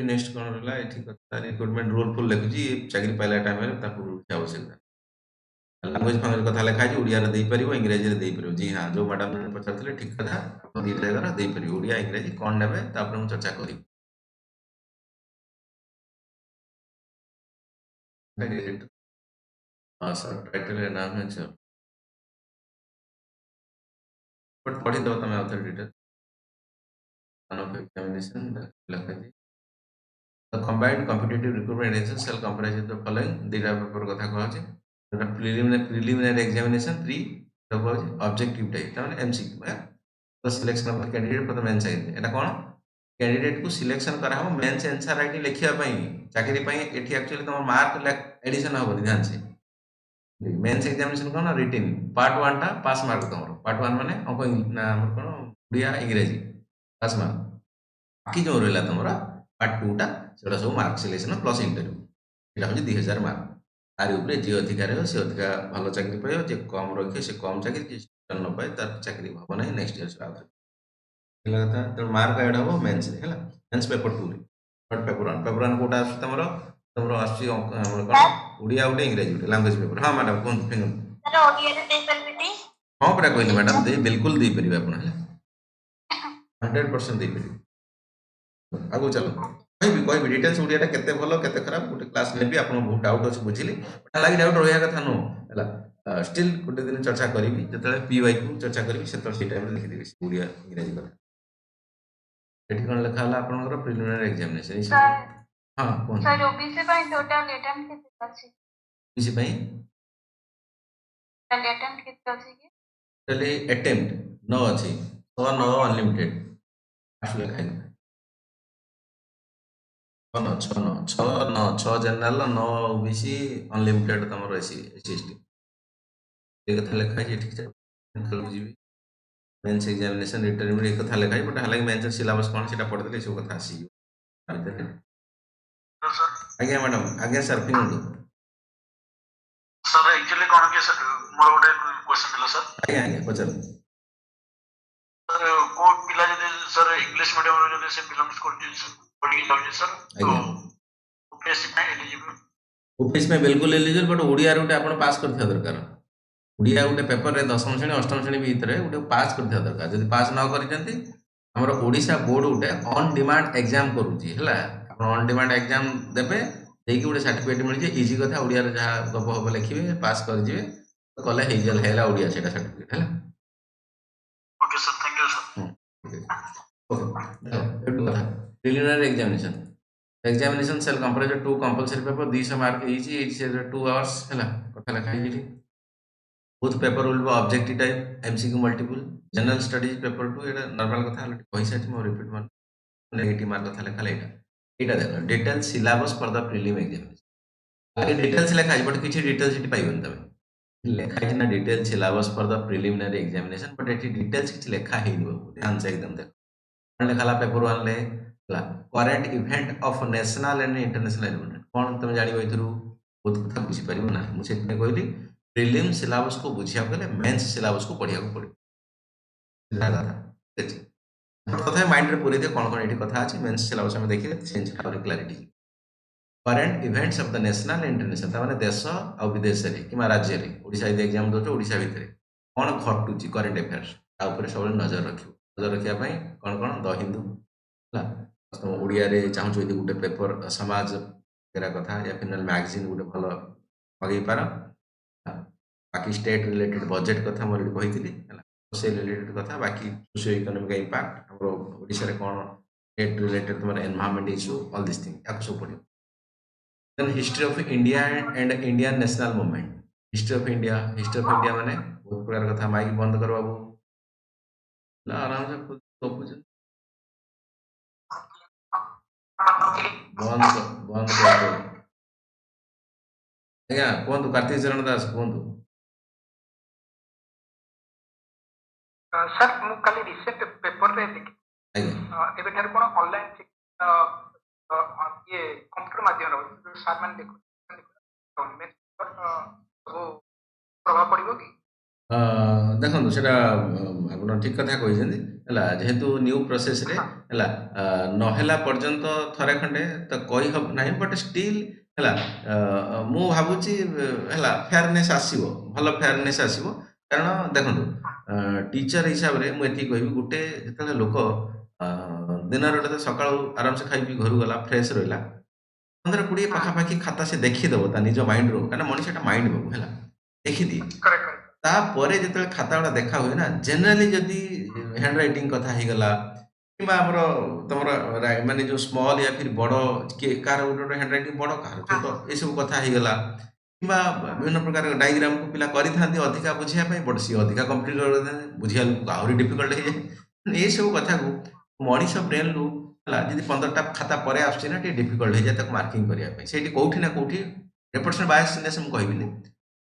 ନେକ୍ସଟ କ'ଣ ରହିଲା ଏଠି କଥା। ରିକ୍ରୁଟମେଣ୍ଟ ରୋଲ୍ ଫୁଲ୍ ଲେଖୁଛି, ଚାକିରି ପାଇଲା ଟାଇମରେ ତାକୁ ଆବଶ୍ୟକତା। ଲାଙ୍ଗୁଏଜ ଫାଙ୍ଗୁଏଜ କଥା ଲେଖା ହେଇଛି, ଓଡ଼ିଆରେ ଦେଇପାରିବ, ଇଂରାଜୀରେ ଦେଇପାରିବ। ଜି ହଁ, ଯୋଉ ମ୍ୟାଡ଼ାମ ପଚାରୁଥିଲେ ଠିକ୍ କଥା, ଆପଣ ଦୁଇଟା ଜାଗାରେ ଦେଇପାରିବେ, ଓଡ଼ିଆ ଇଂରାଜୀ କ'ଣ ନେବେ ତାପରେ ମୁଁ ଚର୍ଚ୍ଚା କରିବି। ହଁ ସାର୍ ଟାଇଟଲ ନାମ है सर, बट पढ़ी दो तमें आउथर डिटेल ऑफ एग्जामिनेशन लखा जी। The combined competitive recruitment exercise shall comprise of the following data paper কথা কওয়া আছে। এটা preliminary examination 3 এটা কওয়া আছে objective type মানে MCQ the selection of the candidate for the main side। এটা কোন ক্যান্ডিডেট को सिलेक्शन करा हम मेंस आंसर राइटिंग लिखिया पई चाकरी पई एठी एक्चुअली तुम मार्क एडिशन हो ध्यान से। मेंस एग्जामिनेशन कोन रिटन पार्ट 1 टा पास मार्क तुम पार्ट 1 माने अंक ना हमर कोन ओडिया इंग्रजी पास मार्क, बाकी जो रहला तुमरा पार्ट 2 टा सेटा सब मार्क सिलेक्शन प्लस इंटरव्यू एटा हो 2000 मार्क। तारी ऊपर जे अधिकार हो से अधिकार भलो चाकरी पाइयो, जे कम रखे से कम चाकरी, जे न पाए तार चाकरी हो नहीं नेक्स्ट ईयर से आउट लगता है। तो मार्क ऐड हो मेंस रे हैला मेंस पेपर 2 रे नॉट पेपर 1 कोटा आसी तमरो आसी हमर कोन ओडिया उटे इंग्रजी उटे लैंग्वेज पेपर। हां मैडम कोन फिंगर सर ओडिया रे दे परबिटी? हां परा कहली मैडम दे बिल्कुल दे परिबे अपन हैला 100% दे परिबे। आगो चलो कहबी डिटेल्स ओडियाटा केते भलो केते खराब गोटे क्लास लेबी आपन बहुत डाउट अछि बुझिली लागी डाउट रहया कथा नो हैला स्टिल गोटे दिन चर्चा करिवि जतले पीवाई को चर्चा करिवि से तो सी टाइम रे लिखि देबी ओडिया इंग्रजी कथा एठी कोन लिखा हला आपनकर प्रिलिमिनरी एग्जामिनेशन सर हां कोन सर ओबीसी ପାଇଁ टोटल अटेम्प्ट केते अछि? ओबीसी ପାଇଁ टोटल अटेम्प्ट केते अछि कि? टोटल अटेम्प्ट 9 अछि 9 अनलिमिटेड आसले खाइ 6 जनरल 9 ओबीसी अनलिमिटेड तमरो एसी एसटी एक कथा लिखा है ठीक है जीवी मेंस एग्जामिनेशन रिटर्न में एक कथा लिखा है बट हालांकि मेंस सिलेबस कोन सेटा पढ़ देले सब कथा आसी आज्ञा मैडम आज्ञा सर फिंगो सर एक्चुअली कोन के सर मोर गोटे क्वेश्चन दिला सर आज्ञा आज्ञा पचर सर को पिला जदि सर इंग्लिश मीडियम रे जदि से बिलोंग्स करती पढ़ी जाउची सर तो यूपीएससी में एलिजिबल यूपीएससी में बिल्कुल एलिजिबल बट ओडिया रे आपण पास करथिया दरकार ओडिया गोटे पेपर रे 10म श्रेणी 8म श्रेणी भीतर गोटे पास करथिया दरकार जदि पास न करिसंती हमर ओडिशा बोर्ड गोटे ऑन डिमांड एग्जाम करूची हला आपण ऑन डिमांड एग्जाम देबे देकी गोटे सर्टिफिकेट मिल जे इजी कथा ओडिया रे जहा गप गप लिखिबे पास कर जिवे कले हेजल हेला ओडिया सेटा सर्टिफिकेट हला okay sir thank you sir okay preliminary examination cell comprise 2 compulsory paper 200 mark easy 2 hours हला कथा लिखा है both paper will be objective type MCQ multiple general studies paper 2 এটা নরমাল কথা হলো পয়সা আছে মই রিপিট মান নেগেটিভ মার্ক কথা লেখা এটা এটা দেখো detail syllabus for the prelim examination আগে ডিটেলস লেখা আছে বট কিছু ডিটেলস এটি পাইবনি তুমি লেখা আছে না detail syllabus for the preliminary examination but এটি ডিটেলস কিছু লেখা ହେଇନି বাবু ध्यान से एकदम देखो ଲେଖାଲା পেপর 1 ଲେ ହେଲା current event of national and international event କ'ଣ ତମେ ଜାଣିବ ଏଥିରୁ ବହୁତ କଥା ବୁଝିପାରିବ ନା ମୁଁ ସେଥିପାଇଁ କହିଲି ପ୍ରିଲିମ୍ ସିଲାବସ୍ को ବୁଝିବାକୁ ଗଲେ ମେନ୍ସ ସିଲାବସ୍ को ପଢିବାକୁ ପଡିବ ତଥାପି ମାଇଣ୍ଡରେ ପୁରେଇ ଦିଅ କ'ଣ କ'ଣ ଏଠି କଥା ଅଛି ମେନ୍ସ ସିଲାବସ୍ ଆମେ ଦେଖିଲେ ସେନ୍ସ ଆହୁରି clarity current events of the national international ତାମାନେ ଦେଶ ଆଉ ବିଦେଶରେ କିମ୍ବା ରାଜ୍ୟରେ ଓଡ଼ିଶା ଯଦି ଏକ୍ଜାମ ଦେଉଛ ଓଡ଼ିଶା ଭିତରେ କ'ଣ ଘଟୁଛି କରେଣ୍ଟ ଆଫେୟାର୍ସ ତା ଉପରେ ସବୁବେଳେ ନଜର ରଖିବ ନଜର ରଖିବା ପାଇଁ କ'ଣ କ'ଣ ଦ ହିନ୍ଦୁ ହେଲା ତମ ଓଡ଼ିଆରେ ଚାହୁଁଛ ଯଦି ଗୋଟେ ପେପର ସମାଜ ଏରା କଥା ୟା ଫିନାଲ ମ୍ୟାଗାଜିନ୍ ଗୋଟେ ଭଲ ମଗେଇ ପାର ବାକି ଷ୍ଟେଟ୍ ରିଲେଟେଡ୍ ବଜେଟ୍ କଥା ମୁଁ ଏଠି କହିଥିଲି ହେଲା ସୋସିଆଲ ରିଲେଟେଡ୍ କଥା ବାକି ସୋସିଓ ଇକୋନୋମିକ ଇମ୍ପାକ୍ଟ ଆମର ଓଡ଼ିଶାରେ କ'ଣ ଷ୍ଟେଟ୍ ରିଲେଟେଡ୍ ତୁମର environment issue all this thing ୟାକୁ ସବୁ ପଡ଼ିବ then history of India and Indian national movement history of India ମାନେ ବହୁତ ପ୍ରକାର କଥା ମାଇକ୍ ବନ୍ଦ କର ବାବୁ आराम से खुद गपुଛନ୍ତି ବନ୍ଦ କରିଦିଅ ଆଜ୍ଞା କୁହନ୍ତୁ କାର୍ତ୍ତିକ ଚରଣ ଦାସ କୁହନ୍ତୁ ସାର୍ ମୁଁ କାଲି ରିସେଣ୍ଟ ପେପରରେ ଦେଖି ଆଜ୍ଞା ଏବେଠାରୁ କ'ଣ ଅନଲାଇନ୍ ଇଏ କମ୍ପ୍ୟୁଟର ମାଧ୍ୟମରେ ସାର୍ ମାନେ ଦେଖୁଛନ୍ତି ସବୁ ପ୍ରଭାବ ପଡ଼ିବ କି ଦେଖନ୍ତୁ ସେଟା ଆପଣ ଠିକ କଥା କହିଛନ୍ତି ହେଲା ଯେହେତୁ ନ୍ୟୁ ପ୍ରୋସେସରେ ହେଲା ନହେଲା ପର୍ଯ୍ୟନ୍ତ ଥରେ ଖଣ୍ଡେ ତ କହି ହବ ନାହିଁ ବଟ୍ ଷ୍ଟିଲ୍ ହେଲା ମୁଁ ଭାବୁଛି ହେଲା ଫେୟାରନେସ୍ ଆସିବ ଭଲ ଫେୟାରନେସ୍ ଆସିବ କାରଣ ଦେଖନ୍ତୁ ଟିଚର ହିସାବରେ ମୁଁ ଏତିକି କହିବି ଗୋଟେ ଯେତେବେଳେ ଲୋକ ଦିନରେ ଗୋଟେ ସକାଳୁ ଆରାମସେ ଖାଇପି ଘରୁ ଗଲା ଫ୍ରେଶ ରହିଲା 15-20 ପାଖାପାଖି ଖାତା ସେ ଦେଖିଦେବ ତା ନିଜ ମାଇଣ୍ଡରୁ କାରଣ ମଣିଷଟା ମାଇଣ୍ଡ ବାବୁ ହେଲା ଦେଖିଦିଏ ତାପରେ ଯେତେବେଳେ ଖାତା ଗୁଡ଼ା ଦେଖା ହୁଏ ନା ଜେନେରାଲି ଯଦି ହ୍ୟାଣ୍ଡ ରାଇଟିଂ କଥା ହେଇଗଲା କିମ୍ବା ଆମର ତମର ମାନେ ଯୋଉ ସ୍ମଲ୍ ୟା ଫିର ବଡ଼ କିଏ କାହାର ଗୋଟେ ଗୋଟେ ହ୍ୟାଣ୍ଡ ରାଇଟିଂ ବଡ଼ କାହାର ଛୋଟ ଏସବୁ କଥା ହେଇଗଲା କିମ୍ବା ବିଭିନ୍ନ ପ୍ରକାର ଡାଇଗ୍ରାମକୁ ପିଲା କରିଥାନ୍ତି ଅଧିକା ବୁଝିବା ପାଇଁ ବଟ୍ ସିଏ ଅଧିକା କମ୍ପ୍ଲିଟ୍ କରିଥାନ୍ତି ବୁଝିବା ଲୋକକୁ ଆହୁରି ଡିଫିକଲ୍ଟ ହେଇଯାଏ ଏସବୁ କଥାକୁ ମଣିଷ ବ୍ରେନ୍ରୁ ହେଲା ଯଦି 15ଟା ଖାତା ପରେ ଆସୁଛି ନା ଟିକେ ଡିଫିକଲ୍ଟ ହେଇଯାଏ ତାକୁ ମାର୍କିଂ କରିବା ପାଇଁ ସେଇଠି କୋଉଠି ନା କୋଉଠି ରେପୋର୍ଟସନ୍ ବାୟସନେସ୍ ମୁଁ କହିବିନି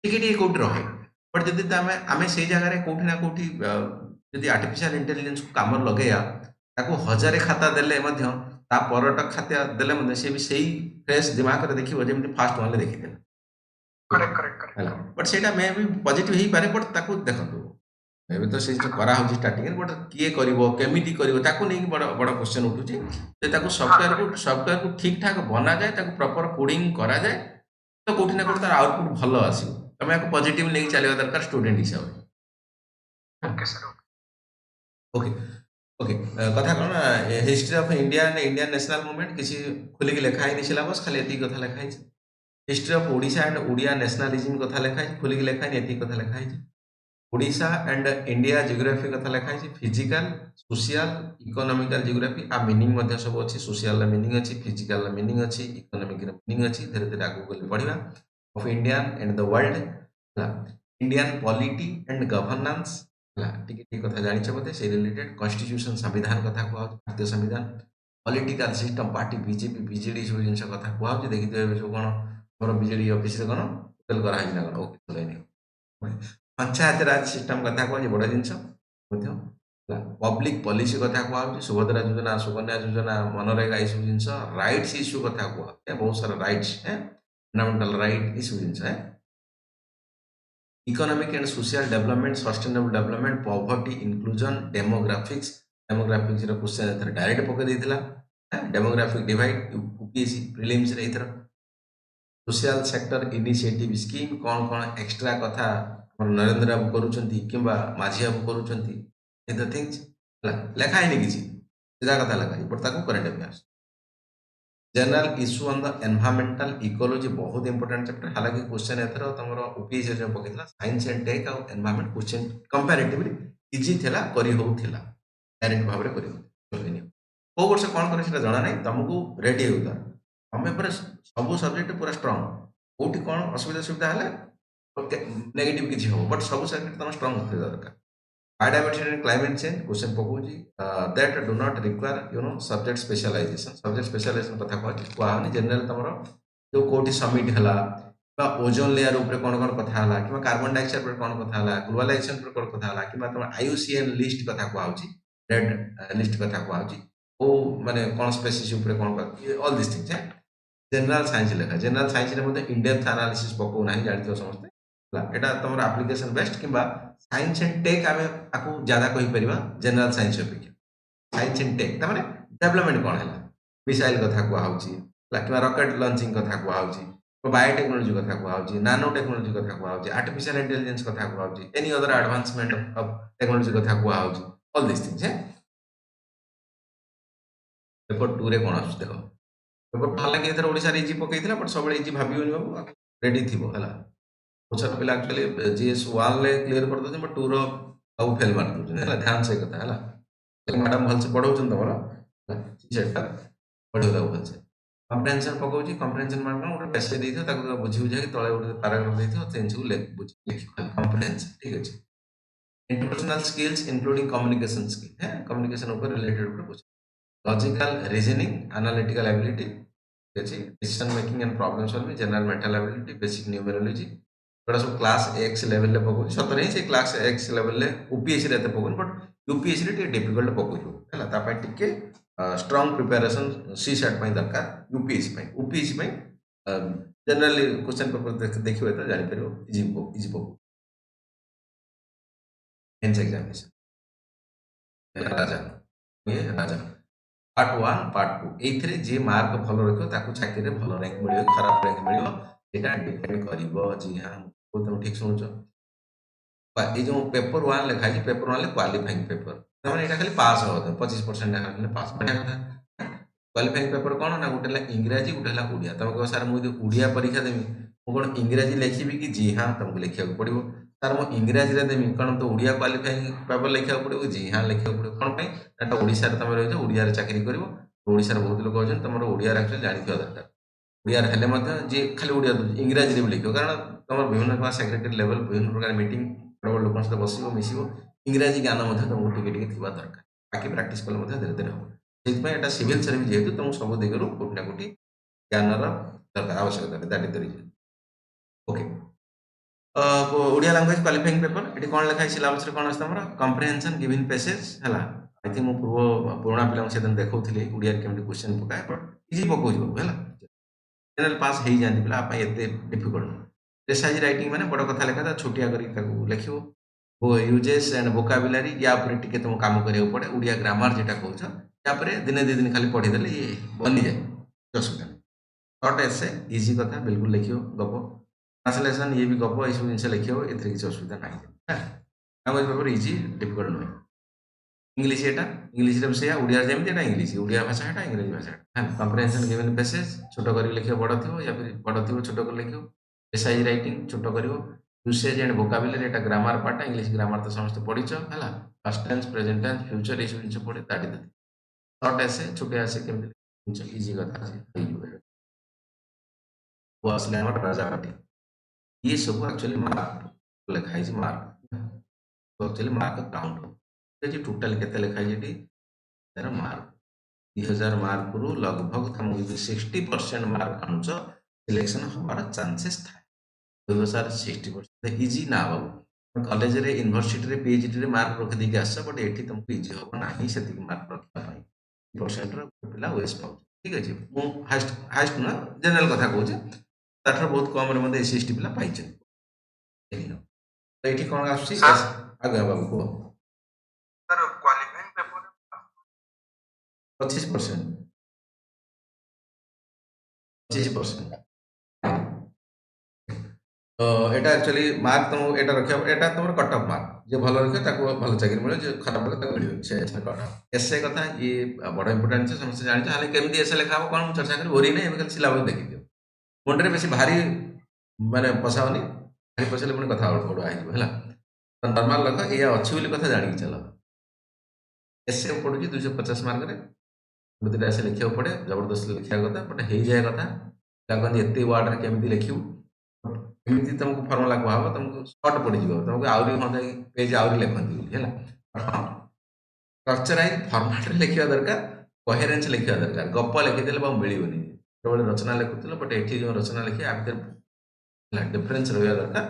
ଟିକେ ଟିକେ କୋଉଠି ରହେ ବଟ୍ ଯଦି ଆମେ ସେଇ ଜାଗାରେ କୋଉଠି ନା କୋଉଠି ଯଦି ଆର୍ଟିଫିସିଆଲ ଇଣ୍ଟେଲିଜେନ୍ସକୁ କାମରେ ଲଗେଇବା ତାକୁ 1000 ଖାତା ଦେଲେ ମଧ୍ୟ ତା ପରଟା ଖାତା ଦେଲେ ମଧ୍ୟ ସେ ବି ସେଇ ଫ୍ରେଶ୍ ଦିମାଗରେ ଦେଖିବ ଯେମିତି ଫାଷ୍ଟ ୱାନ୍ରେ ଦେଖିଥିଲା ହେଲା ବଟ୍ ସେଇଟା ମେ ବି ପଜିଟିଭ ହେଇପାରେ ବଟ୍ ତାକୁ ଦେଖନ୍ତୁ ଏବେ ତ ସେ କରାହେଉଛି ଷ୍ଟାର୍ଟିଂରେ ବଟ୍ କିଏ କରିବ କେମିତି କରିବ ତାକୁ ନେଇକି ବଡ଼ ବଡ଼ କ୍ୱେଶ୍ଚନ୍ ଉଠୁଛି ଯେ ତାକୁ ସଫ୍ଟୱେୟାରକୁ ଠିକ୍ ଠାକ୍ ବନାଯାଏ ତାକୁ ପ୍ରପର କୋଡ଼ିଂ କରାଯାଏ ତ କୋଉଠି ନା କୋଉଠି ତାର ଆଉଟପୁଟ୍ ଭଲ ଆସିବ ତମେ ୟାକୁ ପଜିଟିଭ ନେଇକି ଚାଲିବା ଦରକାର ଷ୍ଟୁଡେଣ୍ଟ ହିସାବରେ ओके ओके कथा कौन history of India and Indian national movement किसी खुलिक लिखा है सिलेबस खाली एति कथा लिखा है history of Odisha and Odia nationalism कथा लिखा है खुलिक लिखा है एति कथा लिखा है ओडिशा एंड इंडिया जियोग्राफी कथा लिखा है फिजिकल सोशल इकोनॉमिकल जियोग्राफी आ मीनिंग मध्ये सब अछि सोशल मीनिंग अछि फिजिकल मीनिंग अछि इकोनॉमिक मीनिंग अछि धीरे धीरे आगु गले पढिबा of Indian and the world Indian polity and governance टिके कथा जानिछ बोधे से रिलेटेड कॉन्स्टिट्यूशन संविधान कथा कहौ भारतीय संविधान political system party BJP BJD सब जिनस कथा कहौ जे देखि देबे सब कोन हमर बीजेडी ऑफिस रे कोन टोटल करा हिना कोन ओके लाइन पंचायत राज सिस्टम कथा कहौ जे बडा जिनस बोधे पब्लिक पॉलिसी कथा कहौ जे सुभद्रा योजना सुकन्या योजना मनरेगा ई सब जिनस राइट्स इश्यू कथा कहौ बहुत सारा राइट्स है फंडामेंटल राइट ई सब जिनस है economic and social development sustainable development poverty inclusion demographics रो क्वेश्चन एथर डायरेक्ट पके देथिला डेमोग्राफिक डिवाइड यूपीएससी प्रीलिम्स रे एथर सोशल सेक्टर इनिशिएटिव स्कीम कोन कोन एक्स्ट्रा कथा हमर नरेंद्र बाबू करूचंती किबा माझी बाबू करूचंती इन द थिंग्स लेखा है किसी सीधा कथा लेखा बट ताको current affairs general issue on the environmental ecology बहुत इंपोर्टेंट चैप्टर हालांकि क्वेश्चन एथर तमरो ओपीएससी जो पकेतला साइंस एंड टेक और एनवायरमेंट क्वेश्चन कंपैरेटिवली इजी थिला करी होउथिला डायरेक्ट भाबरे करी होउथिला को वर्ष कोन करे सेटा जणा नै तुमको रेडी होता हमें पर सब सब्जेक्ट पूरा स्ट्रांग कोठी कोन असुविधा सुविधा हले नेगेटिव किसी हो बट सब सब्जेक्ट तुम स्ट्रांग होते दरकार biodiversity and climate change question पकाउची that do not require subject specialisation कथा कहनी जनरल तुम जो कोठी समिट हला ओजोन लेयर ऊपर कौन कौन कथा हला कि कार्बन डाइऑक्साइड पर कौन कथा हला ग्लोबलाइजेशन पर कौन कथा हला कि तुम आईयूसीएन लिस्ट कथा कहूची रेड लिस्ट कथा कहूची ओ माने कौन स्पेसीज ऊपर कौन all this things general science लेखा जनरल साइंस रे मध्ये इनडेप्थ एनालिसिस पको नाही जानथियो समस्ते एटा तुम एप्लिकेशन बेस्ट कि साइंस एंड टेक आम आपको ज्यादा कही परिबा जनरल साइंस अपेक्षा साइंस एंड टेक तमाने डेवलपमेंट कौन है मिसाइल कथा कहूची कि रॉकेट लॉन्चिंग कथा कहूची बायोटेक्नोलॉजी कथा कहूची नानो टेक्नोलॉजी कथा कहूची आर्टिफिशियल इंटेलिजेंस कथा कहूची any other advancement of technology कथा कहूची ऑल दिस थिंग्स पेपर 2 रे कोन आछ देखो पेपर भल कि ओडिशा इजी पकईला बट सब इजी भावियोनी बाबू रेडी थी है बहुत सारा पिला एक्चुअली जीएस 1 ले क्लियर कर दो बट 2 रो सब फेल मार दो ध्यान से कथा है मैडम भल से पढ़ाउछन तमरा सेटा पढ़ो दाउ भल से कम्प्रेहेंशन पकाउची कम्प्रेहेंशन माने गोटे पैसेज देइथो ताको बुझी बुझा कि तळे गोटे पैराग्राफ देइथो सेन सब लिखि कम्प्रेहेंशन ठीक अछि interpersonal skills including communication skill है कम्युनिकेशन ऊपर रिलेटेड ऊपर पूछ logical reasoning analytical ability decision making and problem solving general mental ability basic numerology थोड़ा सब क्लास एक्स लेवल ले पको सतरे से क्लास एक्स लेवल ले यूपीएससी रे पको बट यूपीएससी रे डिफिकल्ट पको हैला ता पय टिके स्ट्रांग प्रिपरेशन सी सेट पय दरकार यूपीएससी पय जनरली क्वेश्चन पेपर देखियो त जानि परियो इजी पको एंस एग्जामिनेशन राजा पार्ट 1 पार्ट 2 एथरे जे मार्क भलो रखियो ताकू चाकरी रे भलो रैंक मिलियो खराब रैंक मिलियो एटा डिपेंड करिवो जी हां तुम ठीक शुणुच ये जो पेपर 1 लिखा है पेपर 1 क्वालिफाइंग पेपर तमाने एटा खाली पास हो 25% ना पास बढ़िया कथा क्वालिफाइंग पेपर कौन ना गोटे इंग्राजी गोटे ओडिया तुम कह सर मुझे ओडिया परीक्षा देवी कौन इंग्राजी लिखी कि जी हाँ तुमको लिखा पड़ो सर मुझे इंग्राजी देवी कौन तो ओडिया क्वालिफाइंग पेपर लिखा पड़ो जी हाँ लिखा पड़ो कौन पर ओडिशा तुम रही ओडिया चाकरी कर ओडिशा बहुत लोग कहते तुम ओडिया एक्चुअली जानी दरकार ओडिया हेल्ले जी खाली ओडिया इंग्राजी भी लिख कारण तुम विभिन्न प्रकार सेक्रेटरी लेवल विभिन्न प्रकार मीटिंग बड़ बड़ लोक सहित बस मिस इंग्राजी ज्ञान तुमको टिके दरकार बाकी प्राक्ट कले धीरे धीरे हम से सिविल सर्विस जेहतु तुमको सब दिगरू कोटी ना कोटी ज्ञान दरकार आवश्यकता that is the reason okay Odia language qualifying paper ये कौन लिखा है सिलेबस रे कौन आम कम्प्रेहेंशन गिवन पैसेज है आई थिंक मुझे पूर्व पुराणा पिला से देखी ओडिया केमती क्वेश्चन पकाए बट इजी पकाउछ बाबू है जनरल पास हो जाती पिला एत डिफिकल्ट प्रेसाइज राइटिंग माने बड़ कथा लिखा था छोटिया करके लिखो वो यूजेस एंड वोकाबुलरी या टिके तुम काम करिया पड़े ओडिया ग्रामर जेटा कहूछ यापर दिने 2 दिन खाली पढ़ीदेले ये बनी जाए असुविधा शॉर्ट एसे इजी कथा बिल्कुल लिखियो गप ट्रांसलेशन ये भी गप ये सब जिन लिखियो ए किसी असुविधा ना लैंग्वेज पेपर इजी डिफिकल्ट नुहे इंग्लिश एटा इंग्लिश रे से ओडिया जेमती एटा इंग्लिश ओडिया भाषा एटा इंग्लिश भाषा कम्प्रेहेंशन गिवन पैसेज छोट कर लिखियो बड़ थिवो या फिर बड़ थिवो छोट कर लिखियो प्रेसाइज राइटिंग छोट करिवो यूसेज एंड वोकाबुलरी एटा ग्रामर पार्ट इंग्लिश ग्रामर तो समस्त पढ़िछ हला past tense present tense future ये सब जिन पढ़े दैट इज शॉर्ट ऐसे छोटे ऐसे केमती इजी कथा वो असले हमर राजा पार्टी ये सब एक्चुअली मार्क लिखा है मार्क तो एक्चुअली मार्क काउंट जे टोटल केते लिखा है जेटी तार मार्क 2000 मार्क रु लगभग तुम 60% मार्क आनुछ सिलेक्शन हमारा चांसेस था 60% इजी ना बाबू कॉलेज रे यूनिवर्सिटी रे पीएचडी रे मार्क रख देके आस बट एठी तुमको इजी हो ना ही सेति मार्क रखा पाई परसेंट रो पिला वेस पाउ ठीक अछि मु हाईएस्ट ना जनरल कथा कहूछ ताठर बहुत कम रे मध्ये एसएसटी पिला पाइ छै तो एठी कोन आसी आगे बाबू को सर क्वालिफाइंग पेपर 25% 25% तो एटा एक्चुअली मार्क तुम एटा रखिया एटा तुम कट ऑफ मार्क जे भलो रखे ताको भलो चाकरी मिले जे खराब रखे ताको मिलियो से कट ऑफ एसे कथा ये बड़ा इंपोर्टेंट है समस्त जानि हाले केमदी एसे लेखा हो कोन चर्चा करी होरी नै एबे सिलेबस देखि दियो मुंडरे बेसी भारी माने पसावनी भारी पसले पुनी कथा ओड आइ जो हला तो नॉर्मल लगा ये अच्छी बोली कथा जानि चलो एसे पडु 250 मार्क रे दुटा ऐसे लिखिया पड़े जबरदस्त लिखिया कथा बट हे जाय कथा लागन एते वर्ड रे केमदी लिखियो ଏମିତି ତମକୁ ଫର୍ମୁଲା କୁହାହବ, ତମକୁ ସର୍ଟ ପଡ଼ିଯିବ, ତମକୁ ଆହୁରି ହୁଅନ୍ତା କି ପେଜ ଆହୁରି ଲେଖନ୍ତି ବୋଲି ହେଲା। ହଁ, ଷ୍ଟ୍ରକ୍ଚରାଇଜ ଫର୍ମାଟରେ ଲେଖିବା ଦରକାର, କୋହେରେନ୍ସ ଲେଖିବା ଦରକାର। ଗପ ଲେଖିଦେଲେ ଆଉ ମିଳିବନି। ଯେତେବେଳେ ରଚନା ଲେଖୁଥିଲ, ବଟ୍ ଏଠି ଯେଉଁ ରଚନା ଲେଖି ଆ ଭିତରେ ହେଲା ଡିଫରେନ୍ସ ରହିବା ଦରକାର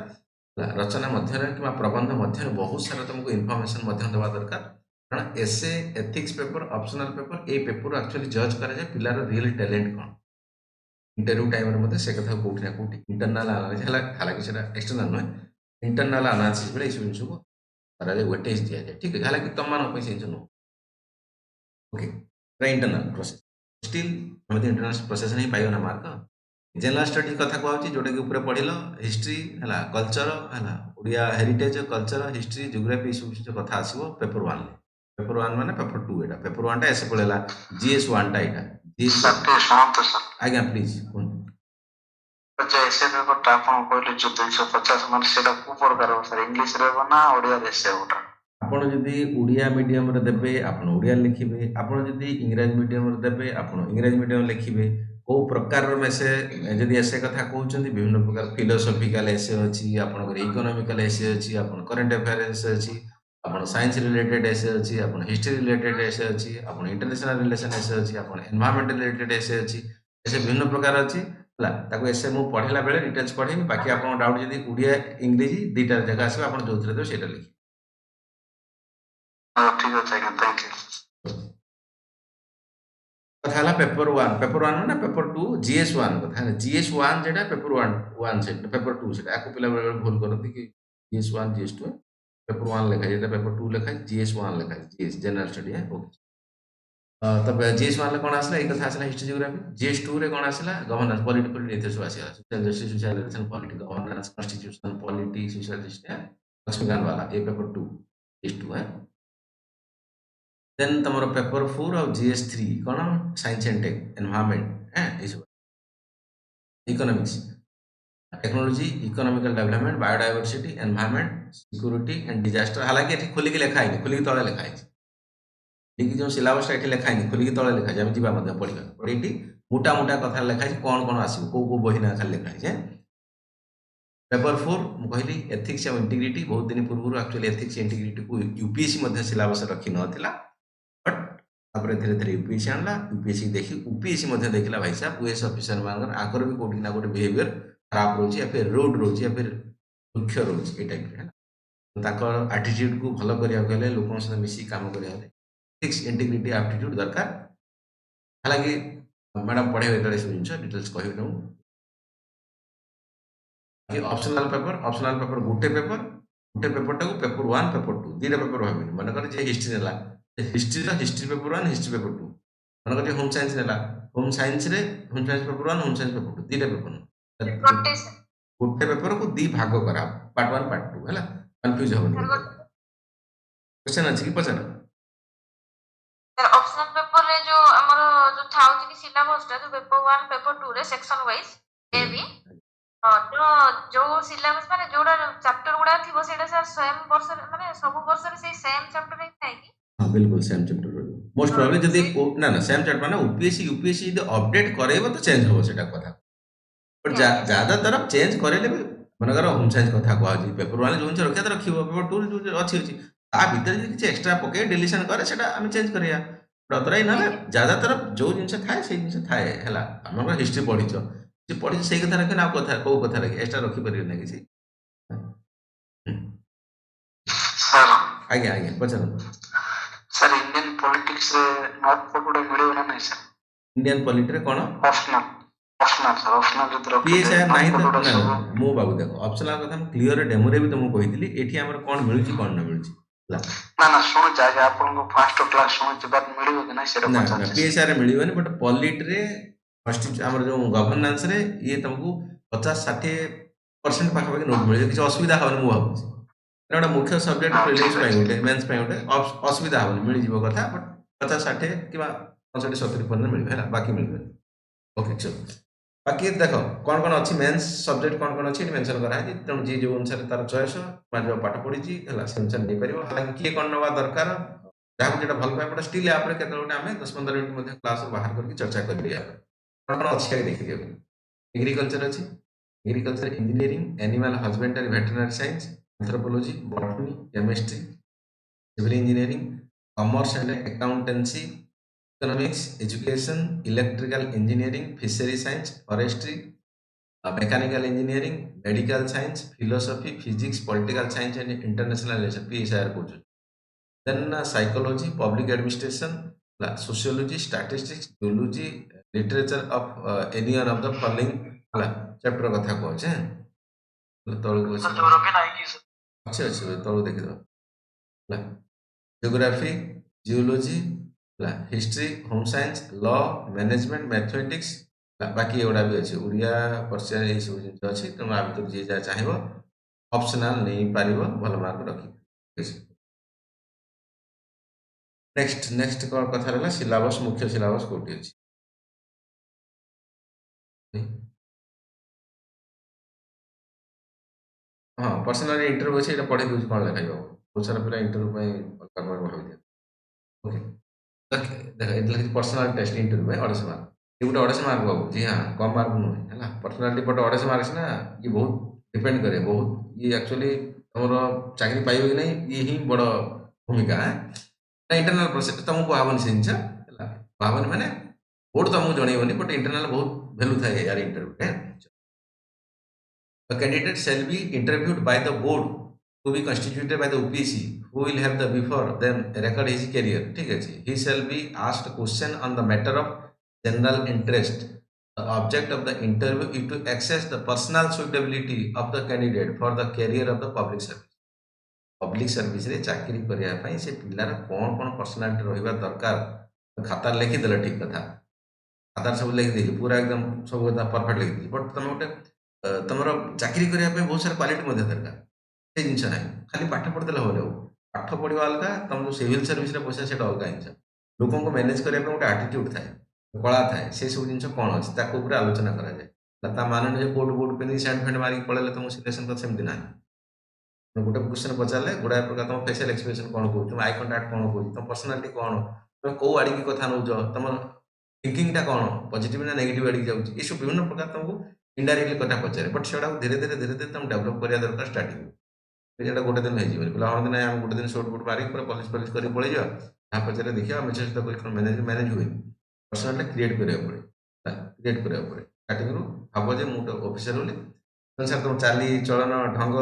ହେଲା। ରଚନା ମଧ୍ୟରେ କିମ୍ବା ପ୍ରବନ୍ଧ ମଧ୍ୟରେ ବହୁତ ସାରା ତମକୁ ଇନଫର୍ମେସନ ମଧ୍ୟ ଦେବା ଦରକାର, କାରଣ ଏସେ, ଏଥିକ୍ସ ପେପର, ଅପସନାଲ ପେପର, ଏଇ ପେପର ଆକ୍ଚୁଆଲି ଜଜ୍ କରାଯାଏ ପିଲାର ରିଏଲ ଟ୍ୟାଲେଣ୍ଟ କ'ଣ। ଇଣ୍ଟରଭ୍ୟୁ ଟାଇମରେ ମଧ୍ୟ ସେ କଥା କୋଉଠି ନା କୋଉଠି ଇଣ୍ଟରନାଲ ଆନାଲିସିସ୍ ହେଲା, ହାଲାକି ସେଟା ଏକ୍ସଟର୍ନାଲ ନୁହେଁ, ଇଣ୍ଟରନାଲ ଆନାଲିସିସ୍ ବେଳେ ଏଇସବୁ ଜିନିଷକୁ କରାଯାଏ, ୱେଟେଜ ଦିଆଯାଏ। ଠିକ ଅଛି, ହାଲାକି ତମମାନଙ୍କ ପାଇଁ ସେ ଜିନିଷ ନୁହଁ। ଓକେ, ଇଣ୍ଟରନାଲ ପ୍ରୋସେସ ଷ୍ଟିଲ୍ ଆମେ ତ ଇଣ୍ଟରନାଲ ପ୍ରୋସେସରେ ହିଁ ପାଇବ ନା ମାର୍କ। ଜେନେରାଲ ଷ୍ଟଡି କଥା କୁହାଉଛି, ଯୋଉଟାକି ଉପରେ ପଢିଲ, ହିଷ୍ଟ୍ରି ହେଲା, କଲଚର ହେଲା, Odia heritage, culture, history, geography, ଏସବୁ ଜିନିଷ କଥା ଆସିବ ପେପର 1ରେ। ପେପର 1 ମାନେ ପେପର 2 ଏଟା। ପେପର 1ଟା ଏସେ ପଳେଇଲା, GS 1ଟା ଏଇଟା। GS ସାର୍ ଟିକେ ଶୁଣନ୍ତୁ ସାର୍, ଆଜ୍ଞା ପ୍ଲିଜ କୁହନ୍ତୁ। ଯେ ଏସେ ପେପରଟା ଆପଣ କହିଲେ ଯୋଉ 250 ମାନେ ସେଇଟା କୋଉ ପ୍ରକାର ହବ ସାର୍? ଇଂଲିଶରେ ହବ ନା ଓଡ଼ିଆରେ ଏସେ ହବଟା? ଆପଣ ଯଦି ଓଡ଼ିଆ ମିଡ଼ିୟମରେ ଦେବେ ଆପଣ ଓଡ଼ିଆରେ ଲେଖିବେ, ଆପଣ ଯଦି ଇଂରାଜୀ ମିଡ଼ିୟମରେ ଦେବେ ଆପଣ ଇଂରାଜୀ ମିଡ଼ିୟମରେ ଲେଖିବେ। କୋଉ ପ୍ରକାରର ଏସେ, ଯଦି ଏସେ କଥା କହୁଛନ୍ତି, ବିଭିନ୍ନ ପ୍ରକାର ଫିଲୋସଫିକାଲ ଏସେ ଅଛି, ଆପଣଙ୍କର ଇକୋନୋମିକାଲ ଏସେ ଅଛି, ଆପଣ କରେଣ୍ଟ ଆଫେୟାର ଏସେ ଅଛି, ଆପଣ ସାଇନ୍ସ ରିଲେଟେଡ ଏସେ ଅଛି, ଆପଣ ହିଷ୍ଟ୍ରି ରିଲେଟେଡ ଏସେ ଅଛି, ଆପଣ ଇଣ୍ଟରନ୍ୟାସନାଲ ରିଲେସନ ଏସେ ଅଛି, ଆପଣ ଏନଭାୟରନମେଣ୍ଟ ରିଲେଟେଡ ଏସେ ଅଛି। ଏସେ ବିଭିନ୍ନ ପ୍ରକାର ଅଛି ହେଲା। ତାକୁ ଏସେ ମୁଁ ପଢିଲା ବେଳେ ଡିଟେଲ୍ସ ପଢେଇବି, ବାକି ଆପଣଙ୍କ ଡାଉଟ୍ ଯଦି ଓଡ଼ିଆ ଇଂରେଜୀ ଦୁଇଟା ଜାଗା ଆସିବ, ଆପଣ ଯୋଉଥିରେ ଦେବେ ସେଇଟା ଲେଖିବେ। ଠିକ ଅଛି ଆଜ୍ଞା, ଥ୍ୟାଙ୍କ ୟୁ। କଥା ହେଲା ପେପର 1, ପେପର 1 ନା ପେପର 2, GS 1 କଥା ହେଲା। GS 1 যেটা পেপর 1 সেটা পেপর 2 সেটা একু পিলা ବେଳେ ভুল କରନ୍ତି କି GS 1 GS 2 পেপর 1 লেখা है, যেটা পেপর 2 লেখা है, GS 1 লেখা है, GS জেনারেল স্টাডি। হ্যাঁ ওকে, তবে GS 1 রে কোন আসলা, এই কথা আসলা হিস্ট্রি জিওগ্রাফি। GS 2 রে কোন আসলা, গভর্নেন্স, পলিটি, পলিটি এতে সব আসিলা, social justice, social relation, polity, governance, constitution, polity, social justice, Laxmikanth वाला ये पेपर 2 GS 2 है। देन तमरो पेपर 4 और GS 3 कोन, साइंस एंड टेक, एनवायरनमेंट है, ये सब economics, technology, economical development, biodiversity, environment, security and disaster. हालांकि ये खोल के लिखा है, खोल के तले लिखा है, लेकिन जो सिलेबस ये लिखा है खोल के तले लिखा है, जीवा मध्य पढ़ा पर ये मोटा मोटा कथा लिखा है, कौन कौन आसो को बही ना खाली लिखा है। पेपर 4 मुझे कहली एथिक्स और इंटीग्रिटी, बहुत दिन पूर्व एक्चुअली एथिक्स इंटीग्रिटी को यूपीएससी मध्य सिलेबस रखी नथिला, बट तापर धीरे धीरे यूपीएससी आणला। यूपीएससी देखी यूपीएससी मध्य देखला भाई साहब यूएस ऑफिसर मानकर आकर भी कोठी ना कोठी बिहेवियर खराब रोची, या फिर रूड रोची, या फिर मुख्य रोची, ए टाइप रे ताकर एटीट्यूड को भलो करिया गले, लोकन से मिसी काम करिया गले एथिक्स इंटीग्रिटी एप्टीट्यूड दरकार। हालांकि मैडम पढ़े बेतले सब जिंस डिटेल्स कहबे न। ऑप्शनल पेपर गुटे पेपर टाको पेपर 1 पेपर 2 दीटा पेपर भाबिनी। मन कर जे हिस्ट्री नेला, हिस्ट्री पेपर 1 हिस्ट्री पेपर 2, मन कर होम साइंस नेला, home science paper 1 home science paper 2 दीटा पेपर गुटे पेपर को दी भाग करा, पार्ट 1 पार्ट 2 हैला, कंफ्यूज होबनी। क्वेश्चन अछि कि पछन ऑप्शनल पेपर रे जो हमर जो थाउज की सिलेबस टा जो पेपर 1 पेपर 2 रे सेक्शन वाइज ए बी जो सिलेबस माने जोडा चैप्टर गुडा थिबो सेटा सर सेम वर्ष माने सब वर्ष रे से सेम चैप्टर रे थाय कि? हां बिल्कुल सेम चैप्टर रे मोस्ट प्रोबब्ली जदी ना सेम चैप्टर माने यूपीएससी जदी अपडेट करेबो तो चेंज होबो सेटा कथा, बट ज्यादा तरफ चेंज करेले भी मन कर होम साइंस कथा कहू जी पेपर 1 जो रखिया तो रखिबो, पेपर 2 जो अछि ता भीतर जे किछ एक्स्ट्रा पके डिलीशन करे सेटा हम चेंज करिया, अतराई ना ज्यादा तरफ जो जिंस थाए से जिंस थाए हैला। हमर हिस्ट्री पढिछो जे पढि से कथा रखे ना कथा को कथा रखे एक्स्ट्रा रखि परियो ना किछि। सर आज्ञा आज्ञा पछन सर इंडियन पॉलिटिक्स रे नॉट पकोडे मिलियो ना नहीं सर? इंडियन पॉलिटी रे कोन ऑप्शनल सर, ऑप्शनल जदी रखे पीएसआर नाही तो ना मो बाबू देखो ऑप्शनल कथा हम क्लियर डेमो रे भी तुमको कहितली एठी हमर कोन मिलुची कोन ना मिलुची ला ना सुन जाय आपन को फर्स्ट क्लास सुन जे बात मिलियो कि नहीं सेटा ना पछन पीएसआर रे मिलियोनी, बट पॉलिटी रे फर्स्ट हमर जो गवर्नेंस रे ये तुमको 50-60% पाखा पाखा नोट मिले, किछ असुविधा होबनी मो भाबू एटा मुख्य सब्जेक्ट प्रीलिम्स पे गोटे मेंस पे गोटे असुविधा होबनी मिल जीवो कथा, बट 50-60 किबा 65-70% मिल हैला, बाकी मिलबे। ओके चलो बाकी देखो कौन कौन अच्छी मेंस सब्जेक्ट कौन कौन अच्छी मेंशन करा है, तेणु जी जो अनुसार तार चॉइस जो पाठ पढ़ी से अनुसार नहीं पार। हालांकि किए कौन नवा दरकार जहाँ जो भल पाए बट स्टिल आप 10-15 मिनट क्लास बाहर करके चर्चा कर कौन कौन अच्छी देखिए। एग्रीकल्चर अच्छी, agriculture engineering, animal husbandry veterinary science, anthropology, botany, chemistry, civil engineering, commerce and accountancy, economics, education, electrical engineering, fishery science, forestry, mechanical engineering, medical science, philosophy, physics, political science and international relation PSR को then psychology, public administration, sociology, statistics, zoology, literature of any one of the following chapter कथा कहछे तळକୁ sir ଅଛି जोर के नहीं की sir ଅଛି ଅଛି ତଳକୁ ଦେଖିଦେବା ହେଲା geography, geology, history, home science, law, management, mathematics, बाकी एगुड़ा भी अच्छे ओडिया पर्सन ये सब जिन अच्छी तेणु आ भर जी जहाँ चाहे ऑप्शनल नहीं पार भल मार्क रखी नेक्स्ट नेक्स्ट कौन कथा रहा सिलेबस मुख्य सिलेबस कौटी अच्छी हाँ पर्सनाल इंटरव्यू अच्छे पढ़े दूसरी कौन लिखाई बहुत सारा पिला इंटरव्यू भाई दिया ओके देख पर्सनाल टेस्ट इंटरव्यू में 250 मार्क ये गोटे 250 मार्क बाबू जी हाँ कम मार्क नुहे है पर्सनालीटी पटे 250 मार्क ना ये बहुत डिपेंड करे बहुत ये एक्चुअली तुम चाकरी पाइब कि नहीं ये ही बड़ भूमिका इंटरनाल प्रोसेस तुमको कहबन से जिन कहबन मैंने बोर्ड तुमको जनइबनी बट इंटरनाल बहुत भैल्यू थाए यार interview A candidate shall be interviewed by the board to be constituted by the UPSC who will have the before them record his career ठीक है he shall be asked question on the matter of general interest. The object of the interview is to assess the personal suitability of the candidate for the career of the public service. Public service रे चाकरी करिया पई से पिल्लार कोन कोन personality रहिबा दरकार खाता लिखि देला ठीक कथा खाता सब लिखि देली पूरा एकदम सब कथा परफेक्ट लिखि देली बट तुम गोटे तुम चाकरी करने बहुत सारा क्वालिटी दरकार से जिन ना खाली पाठ पढ़ीदे हम पाठ पढ़ा अलग तुम जो सिविल सर्विस पैसा से अलग जिन लोक मैनेज करने गोटे आटीट्यूड थाए कला थाए से सब जिन कौन अच्छे आलोचना कराए मान नहीं कोट बोर्ड पिंधि सेंट फेंट मारिक पड़े तुम सिलेक्शन कर सेमती ना गोटे क्वेश्चन पचारे गुड़ाए प्रकार तुम फेसियल एक्सप्रेशन कौन कौन तुम आई कंटाक्ट कौन कौन तुम पर्सनालीटी कौन तुम कौ आड़ की कथा नौ तुम थिंकिंगटा कौन पॉजिटिव ना नेगेटिव आड़ जाऊँगी ये सब विभिन्न प्रकार तुमको इनडायरेक्टली कथा पचारे बट से धीरे धीरे तुम डेभलप करा दरकार स्टार्टिंग ये गोटे दिन हो पिला हाँ दिन आम गोटे दिन शॉर्ट बुट मारिक पूरा पॉलिश पॉलिश कर पड़े जा पचारे देखिए मेचे सहित मैनेज मैनेज हुए पर्सनालीटी क्रिएट करा पड़े क्रिएट करा पड़े स्टार्टिंग भाव जे मुझे ऑफिसर बोली सर तुम चाली चलन ढंग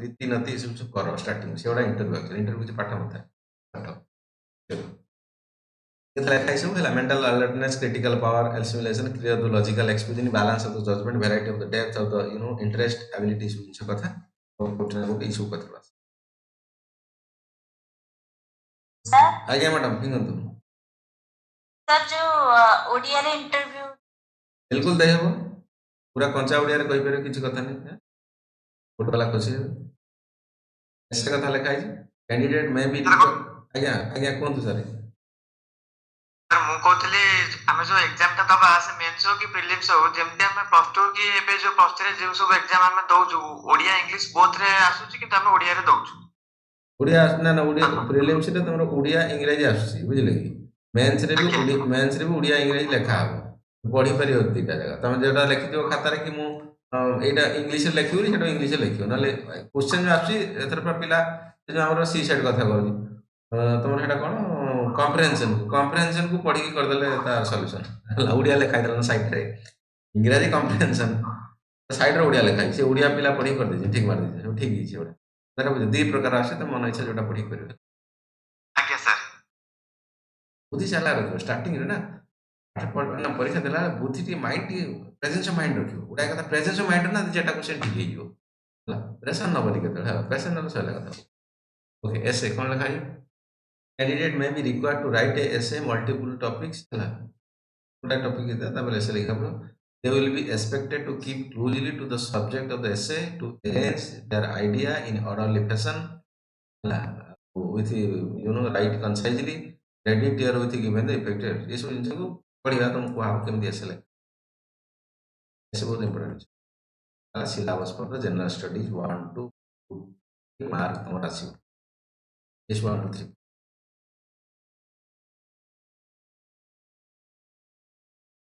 रीति नती सब कर स्टार्टिंग से गोटा इंटरव्यू इंटरव्यू किसी पाठ न था सब है mental alertness critical power assimilation clear the logical expression balance of the judgement variety of the depth of the interest ability सब जिन कथा गोटे सब कथा सर आज्ञा मैडम फिंगंतु सर जो ओडिया रे इंटरव्यू बिल्कुल दे हम पूरा कंचा ओडिया रे कहि परबे किछि कथा नहीं फोटो वाला खोसी ऐसे कथा लिखा है कैंडिडेट में भी आज्ञा आज्ञा कोन सर सर मु कहतली आमे जो एग्जाम ता दबा से मेंस हो कि प्रीलिम्स हो जेमते हमें प्लस 2 की एबे जो प्लस 3 जे सब एग्जाम हमें दउछु ओडिया इंग्लिश बोथ रे आसुची कि हमें ओडिया रे दउछु ओडिया ना ना ओडिया प्रीलिम्स रे तुमरो ओडिया इंग्लिश आसुची बुझले कि मेंस रे भी ओडिया इंग्लिश लिखा हो पढ़ी पारि होतीटा जगह तुम जेटा लिखि दियो खाता रे कि मु एटा इंग्लिश रे लिखियो सेटा इंग्लिश रे लिखियो नाले क्वेश्चन जो आसुची एथर पर पिला जे हमरो सी साइड कथा कहूची तुम सेटा कोन कॉम्प्रिहेंशन को पढ़ी कर देले तार सॉल्यूशन ओडिया लिखाई देला साइड रे इंग्लिश कॉम्प्रिहेंशन साइड रे ओडिया लिखाई से ओडिया पिला पढ़ी कर दे ठीक मार दे ठीक ही ओडिया देखा बुझे दी प्रकार आसे तो मन इच्छा जोटा पढ़ी कर आज्ञा सर बुद्धि चला रखो स्टार्टिंग रे ना पाठ पढ़ना परीक्षा देला बुद्धि T mind T presence of mind रखियो ओडा कथा प्रेजेंस ऑफ माइंड ना जेटा क्वेश्चन ठीक हेइयो प्रेशर न बनी केते प्रेशर न सला कथा ओके ऐसे कोन लिखाई candidate may be required to write a essay multiple topics topic is that essay likha they will be expected to keep closely to the subject of the essay to arrange their idea in orderly fashion with write concisely ready clear with given the effective ये सब जिन को पढ़िया तुमको आप केमती essay लगे ऐसे बहुत important है syllabus for the general studies 1 to 2 mark तुम्हारा आसी इस 1 to 3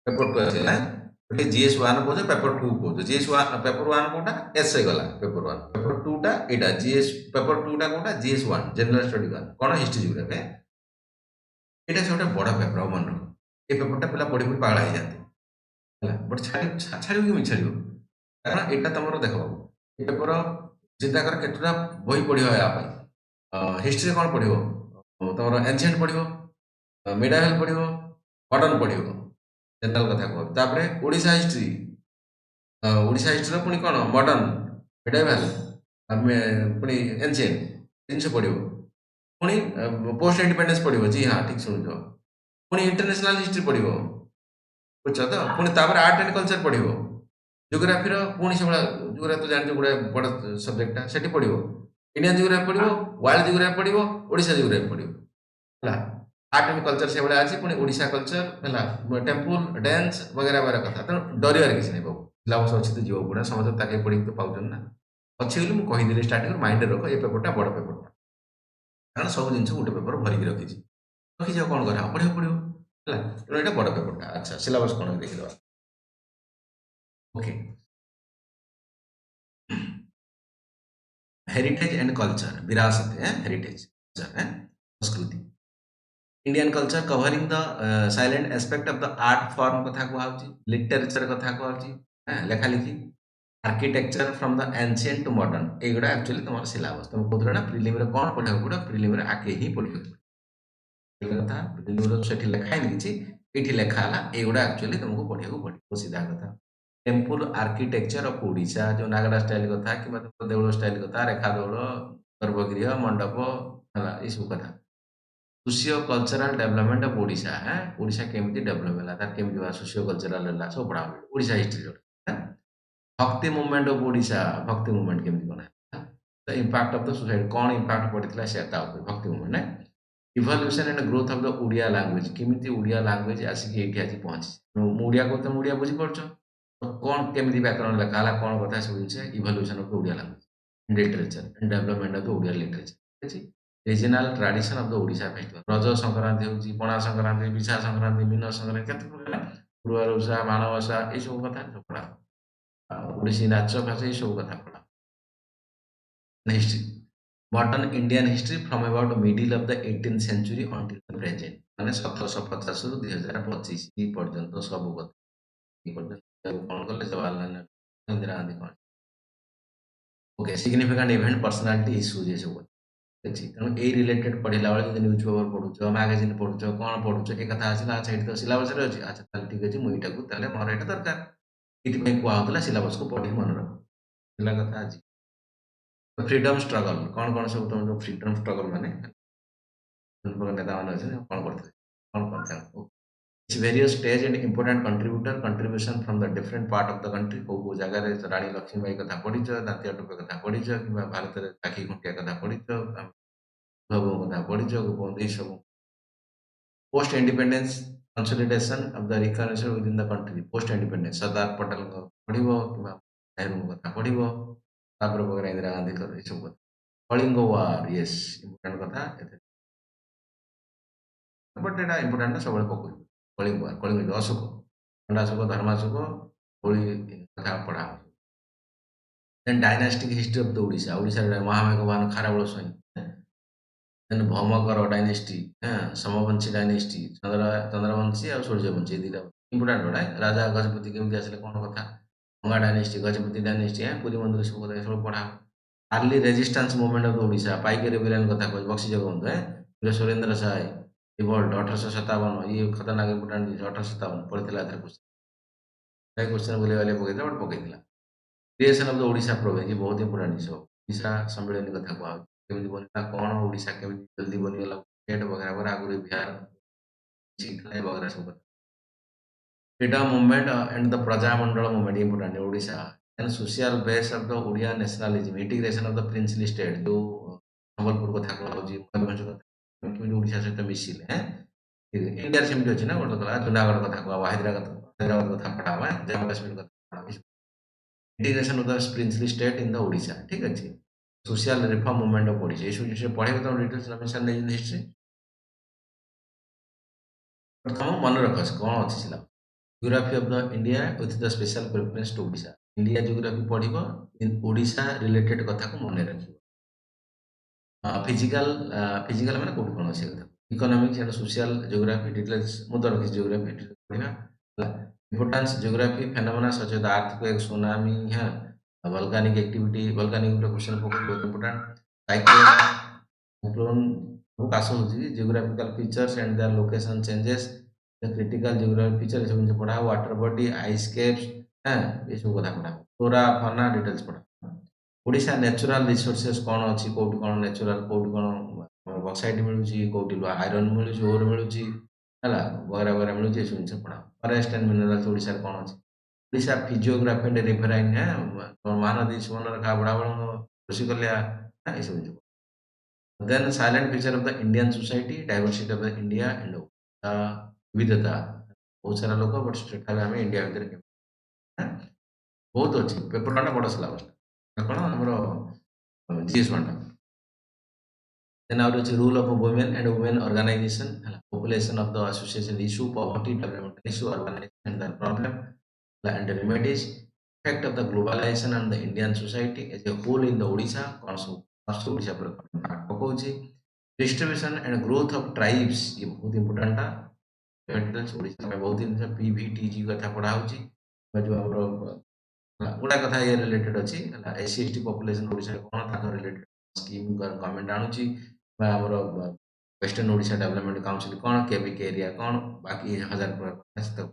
पेपर 2 है गोटे जीएस 1 कहो पेपर 2 कहो जीएस 1 पेपर 1 कोटा एसए गला पेपर 1 पेपर 2 टा एटा जीएस पेपर 2 टा कोटा जीएस 1 जनरल स्टडी 1 कोन हिस्ट्री जियोग्राफी एटा से गोटे बड़ पेपर मन रख ए पेपर टा पिला पढ़ी पढ़ी पागल हो जाते ହେଲା ବଟ୍ ଛାଡ଼ିବ କେମିତି ଛାଡ଼ିବ କାରଣ ଏଇଟା ତମର ଦେଖ ଏ ପେପର ଚିନ୍ତା କର କେତେଟା ବହି ପଢ଼ିବ ୟା ପାଇଁ ହିଷ୍ଟ୍ରିରେ କ'ଣ ପଢ଼ିବ ତମର ଏନ୍ସିଏଣ୍ଟ ପଢ଼ିବ ମିଡାଭେଲ୍ ପଢ଼ିବ ମଡ଼ର୍ଣ୍ଣ ପଢ଼ିବ ଜେନେରାଲ କଥା କୁହ ତାପରେ ଓଡ଼ିଶା ହିଷ୍ଟ୍ରିର ପୁଣି କ'ଣ ମଡ଼ର୍ଣ୍ଣ ମିଡାଭେଲ୍ ପୁଣି ଏନ୍ସିଏଣ୍ଟ ଜିନିଷ ପଢ଼ିବ ପୁଣି ପୋଷ୍ଟ ଇଣ୍ଡିପେଣ୍ଡେନ୍ସ ପଢ଼ିବ ଜି ହଁ ଠିକ୍ ଶୁଣୁଛ ପୁଣି ଇଣ୍ଟରନ୍ୟାସନାଲ ହିଷ୍ଟ୍ରି ପଢ଼ିବ ବୁଝଛ ତ ପୁଣି ତାପରେ ଆର୍ଟ ଆଣ୍ଡ କଲଚର ପଢ଼ିବ ଜିଓଗ୍ରାଫିର ପୁଣି ସେଭଳିଆ ଜିଓଗ୍ରାଫି ତ ଜାଣିଛ ଗୋଟେ ବଡ଼ ସବଜେକ୍ଟଟା ସେଠି ପଢ଼ିବ ଇଣ୍ଡିଆନ୍ ଜିଓଗ୍ରାଫି ପଢ଼ିବ ୱାର୍ଲଡ ଜିଓଗ୍ରାଫି ପଢ଼ିବ ଓଡ଼ିଶା ଜିଓଗ୍ରାଫି ପଢ଼ିବ ହେଲା ଆର୍ଟ ଆଣ୍ଡ କଲଚର ସେଭଳିଆ ଅଛି ପୁଣି ଓଡ଼ିଶା କଲଚର ହେଲା ଟେମ୍ପୁଲ ଡ୍ୟାନ୍ସ ବଗେରା ବଗେରା କଥା ତେଣୁ ଡରିବାର କିଛି ନାହିଁ ବାବୁ ସିଲାବସ୍ ଅଛି ତ ଯିବାକୁ ପଡ଼ିବ ସମସ୍ତେ ତାକେ ପଢ଼ିକି ତ ପାଉଛନ୍ତି ନା ଅଛି ବୋଲି ମୁଁ କହିଦେଲି ଷ୍ଟାର୍ଟିଂରୁ ମାଇଣ୍ଡରେ ରଖ ଏ ପେପରଟା ବଡ଼ ପେପରଟା କାରଣ ସବୁ ଜିନିଷ ଗୋଟେ ପେପର ଭରିକି ରଖିଛି ରଖିଯାଉ କ'ଣ କରାହବ ପଢ଼ିବାକୁ ପଡ଼ିବ ହେଲା ତେଣୁ ଏଇଟା ବଡ଼ ପେପରଟା ଆଚ୍ଛା ସିଲାବସ୍ କ'ଣ ଦେଖିଦେବା ओके हेरिटेज एंड कल्चर विरासत है हेरिटेज कल्चर है संस्कृति Indian culture covering the salient aspect of the art form कथा कहउची लिटरेचर कथा कहउची लेखा लिखि architecture from the ancient to modern एगुडा एक्चुअली तुम सिलेबस तुम कहउतरा ना प्रीलिम रे कोन पढा गुडा प्रीलिम रे आके ही पढियो कथा प्रीलिम रे सेठी लेखा ही किछि एठी लेखा हला एगुडा एक्चुअली तुमको पढियो पडियो सीधा कथा टेम्पल आर्किटेक्चर ऑफ ओडिशा जो नागड़ा स्टाइल कथा कि देउल स्टाइल कथा रेखा देउल गर्भगृह मंडप हला ई सब कथा socio cultural development of Odisha है ओडिशा केमिति डेवलप होला तार केमिति बा सोशियो कल्चरल होला सब पढा Odisha history Bhakti movement of Odisha Bhakti movement केमिति बना the impact of the society कोन इंपैक्ट पड़ितला सेता भक्ति मूवमेंट है evolution and growth of the Odia language केमिति ओडिया लैंग्वेज आसिक एठी आजि पहुंची मु ओडिया को तुम ओडिया बुझी पड़छो कौन केमिति व्याकरण लेखा हला कौन कथा सब जिनसे evolution of the Odia language literature and development of the Odia literature अछि regional tradition of the Odisha festival Raja Sankranti होची पणा संक्रांति विशा संक्रांति मीन संक्रांति केते प्रकार गुरुवारसा मानवसा ए सब कथा पढ़ा ओडिसी नाच भाषा ए सब कथा पढ़ा history modern Indian history from about middle of the 18th century until the present माने 1750 रु 2025 पर्यंत सब कथा कौन कले जवाहरलाल नेहरू इंदिरा गांधी कौन okay significant event personality issues ये सब अच्छी तेणु ए रिलेटेड पढ़ला बेले जब न्यूज पेपर पढ़ुच मैगजीन पढ़ुच कौन पढ़ुच ए कथा आसला अच्छा ये तो सिलेबस रे अछि अच्छा ताले ठीक अछि मुई टाकू ताले मोर एटा दरकार इति में कुआ होतला सिलेबस को पढ़ी मन रख पिला कथा आज फ्रीडम स्ट्रगल कौन सब तुम जो फ्रीडम स्ट्रगल माने नेता माने अछि कौन करथे कौन करथे various stage and important contribution from the different part of the country को जगह रे रानी लक्ष्मीबाई कथा पढ़िछ दातिया टोपे कथा पढ़िछ कि भारत रे राखी खुंटिया कथा पढ़िछ भगव कथा पढ़िछ गोपबंधु सब post independence consolidation of the recognition within the country post independence Sardar Patel को पढ़िबो कि नेहरू कथा पढ़िबो तापर वगैरह इंदिरा गांधी कर सब कथा कलिंग वार यस इंपोर्टेंट कथा बट एटा इंपोर्टेंट सब पकड़ कलिंग अशोक खंडाशोक धर्माशोक होली कथा पढ़ा then dynastic history of the Odisha Odisha महामेघवान खारबेल स्वयं then Bhaumakara dynasty Somavamshi dynasty Chandravanshi और सूर्यवंशी दीटा इंपोर्टेंट है राजा गजपति केमती आसले कौन कथा गंगा डायनेस्टी गजपति डायनेस्टी पूरी मंदिर सब कथा सब पढ़ा early resistance movement of the Odisha Paika rebellion कथा कह बक्सी जगबंधु वीर सुरेंद्र साय रिवोल्ट 1857 ये खतरनाक इंपोर्टेंट 1857 पढ़ितला क्वेश्चन बोले वाले पकईला बट पकईला creation of the Odisha province ये बहुत इंपोर्टेंट जिस ओडिशा सम्मेलन कथा कह केमिति बनिला कौन ओडिशा केमिति जल्दी बनिगला स्टेट वगैरह वगैरह आगु बिहार वगैरह सब freedom movement and the Prajamandal movement important Odisha and social base of the Odia nationalism integration of the princely state जो संबलपुर कथा कहउजी मयूरभंज कथा केमिति ओडिशा सहित मिसिले इंडिया सेमती अच्छी ना गोटे कला जूनागढ़ कथा कह हैदराबाद कथा पढ़ा जम्मू काश्मीर कथा integration of the princely state in the Odisha ठीक अच्छे social reform movement of Odisha ये सब जिन पढ़े तुम डिटेल्स मेंशन नहीं हिस्ट्री प्रथम मन रख कौन अच्छी syllabus geography of the India with the special preference to Odisha. India geography पढ़िबो in Odisha related कथा को मने रखिबो. फिजिकल फिजिकल माने कोठी कोन अछि कथा. Economics and social geography details मुद्दा रखि geography details पढ़िबा. Importance geography phenomena such as the earthquake, tsunami, volcanic activity, volcanic question बहुत important. Cyclone काश होची geographical features and their location changes. The critical geographical feature सब जिन पढ़ा water body, ice caps, ये सब कथा पढ़ा. Flora, fauna details पढ़ा. ओडिशा नेचुरल रिसोर्सेस कौन अच्छी कोठी कौन नेचुरल कोठी कौन बक्साइट मिलुची कोठी आयरन मिलुची ओर मिलुची हला वगैरह वगैरह मिलुची ये सब जिन पढ़ा. फॉरेस्ट एंड मिनरल्स ओडिशा कौन अच्छी. ओडिशा फिजियोग्राफी एंड रिफराइन महानदी सुवर्ण रेखा बड़ा बड़ा कृषि कल्या ये सब जिन. Then silent feature of the Indian society, diversity of the India and विविधता. बहुत सारा लोक बट सेठा आम इंडिया भितर बहुत अच्छी पेपर टा बड़ सिलेबस कौन आम GS one. Then out of rule of women and women organization, population of the association issue, poverty, development issue, urbanization and their problem, and remedies, effect of the globalization on the Indian society as a whole in the Odisha, also Odisha पकाउछि. Distribution and growth of tribes ये बहुत important टा. ओडिशा में बहुत दिन PVTG कथा पढ़ा होछि जो हमर गुडा कथा ये रिलेटेड अछि एससी एसटी पॉपुलेशन ओडिशा कोन था रिलेटेड स्कीम गवर्नमेंट आनुछि बा हमर वेस्टर्न ओडिशा डेवलपमेंट काउंसिल कोन केबीके एरिया कोन बाकी 1000 प्रकार.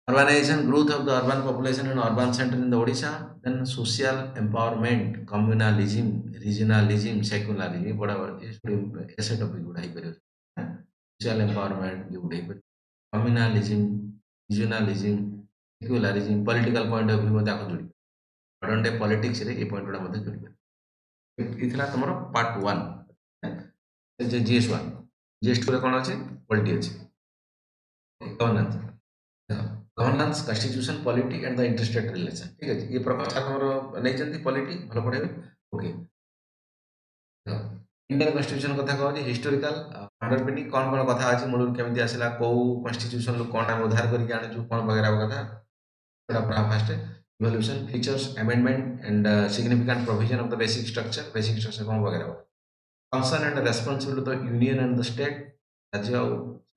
Urbanization, growth of the urban population and urban center in the Odisha. Then social empowerment, communalism, regionalism, secularism. ये बड़ा ऐसे टॉपिक उठाई पर social empowerment ये उठाई पर communalism, regionalism, secularism, political point of view में देखो जुड़ी. modern day politics रे ये point उड़ा मध्य जुड़ी पर. इतना तुम्हारा part 1 जे GS1 GS2 रे कौन अच्छे polity अच्छे governance. Governance constitution polity and the interstate relation. ठीक है ये प्रकार हमर नै जंती पॉलिटी भलो पढेबे. ओके इंडियन कॉन्स्टिट्यूशन कथा कहू हिस्टोरिकल अंडरपिनिंग कोन कोन कथा अछि मूल केमिति आसिला को कॉन्स्टिट्यूशन लो कोन उद्धार करके आनु कोन वगैरह कथा बड़ा fast evolution features amendment and significant provision of the basic structure कोन वगैरह function and responsibility of the union and the state राज्य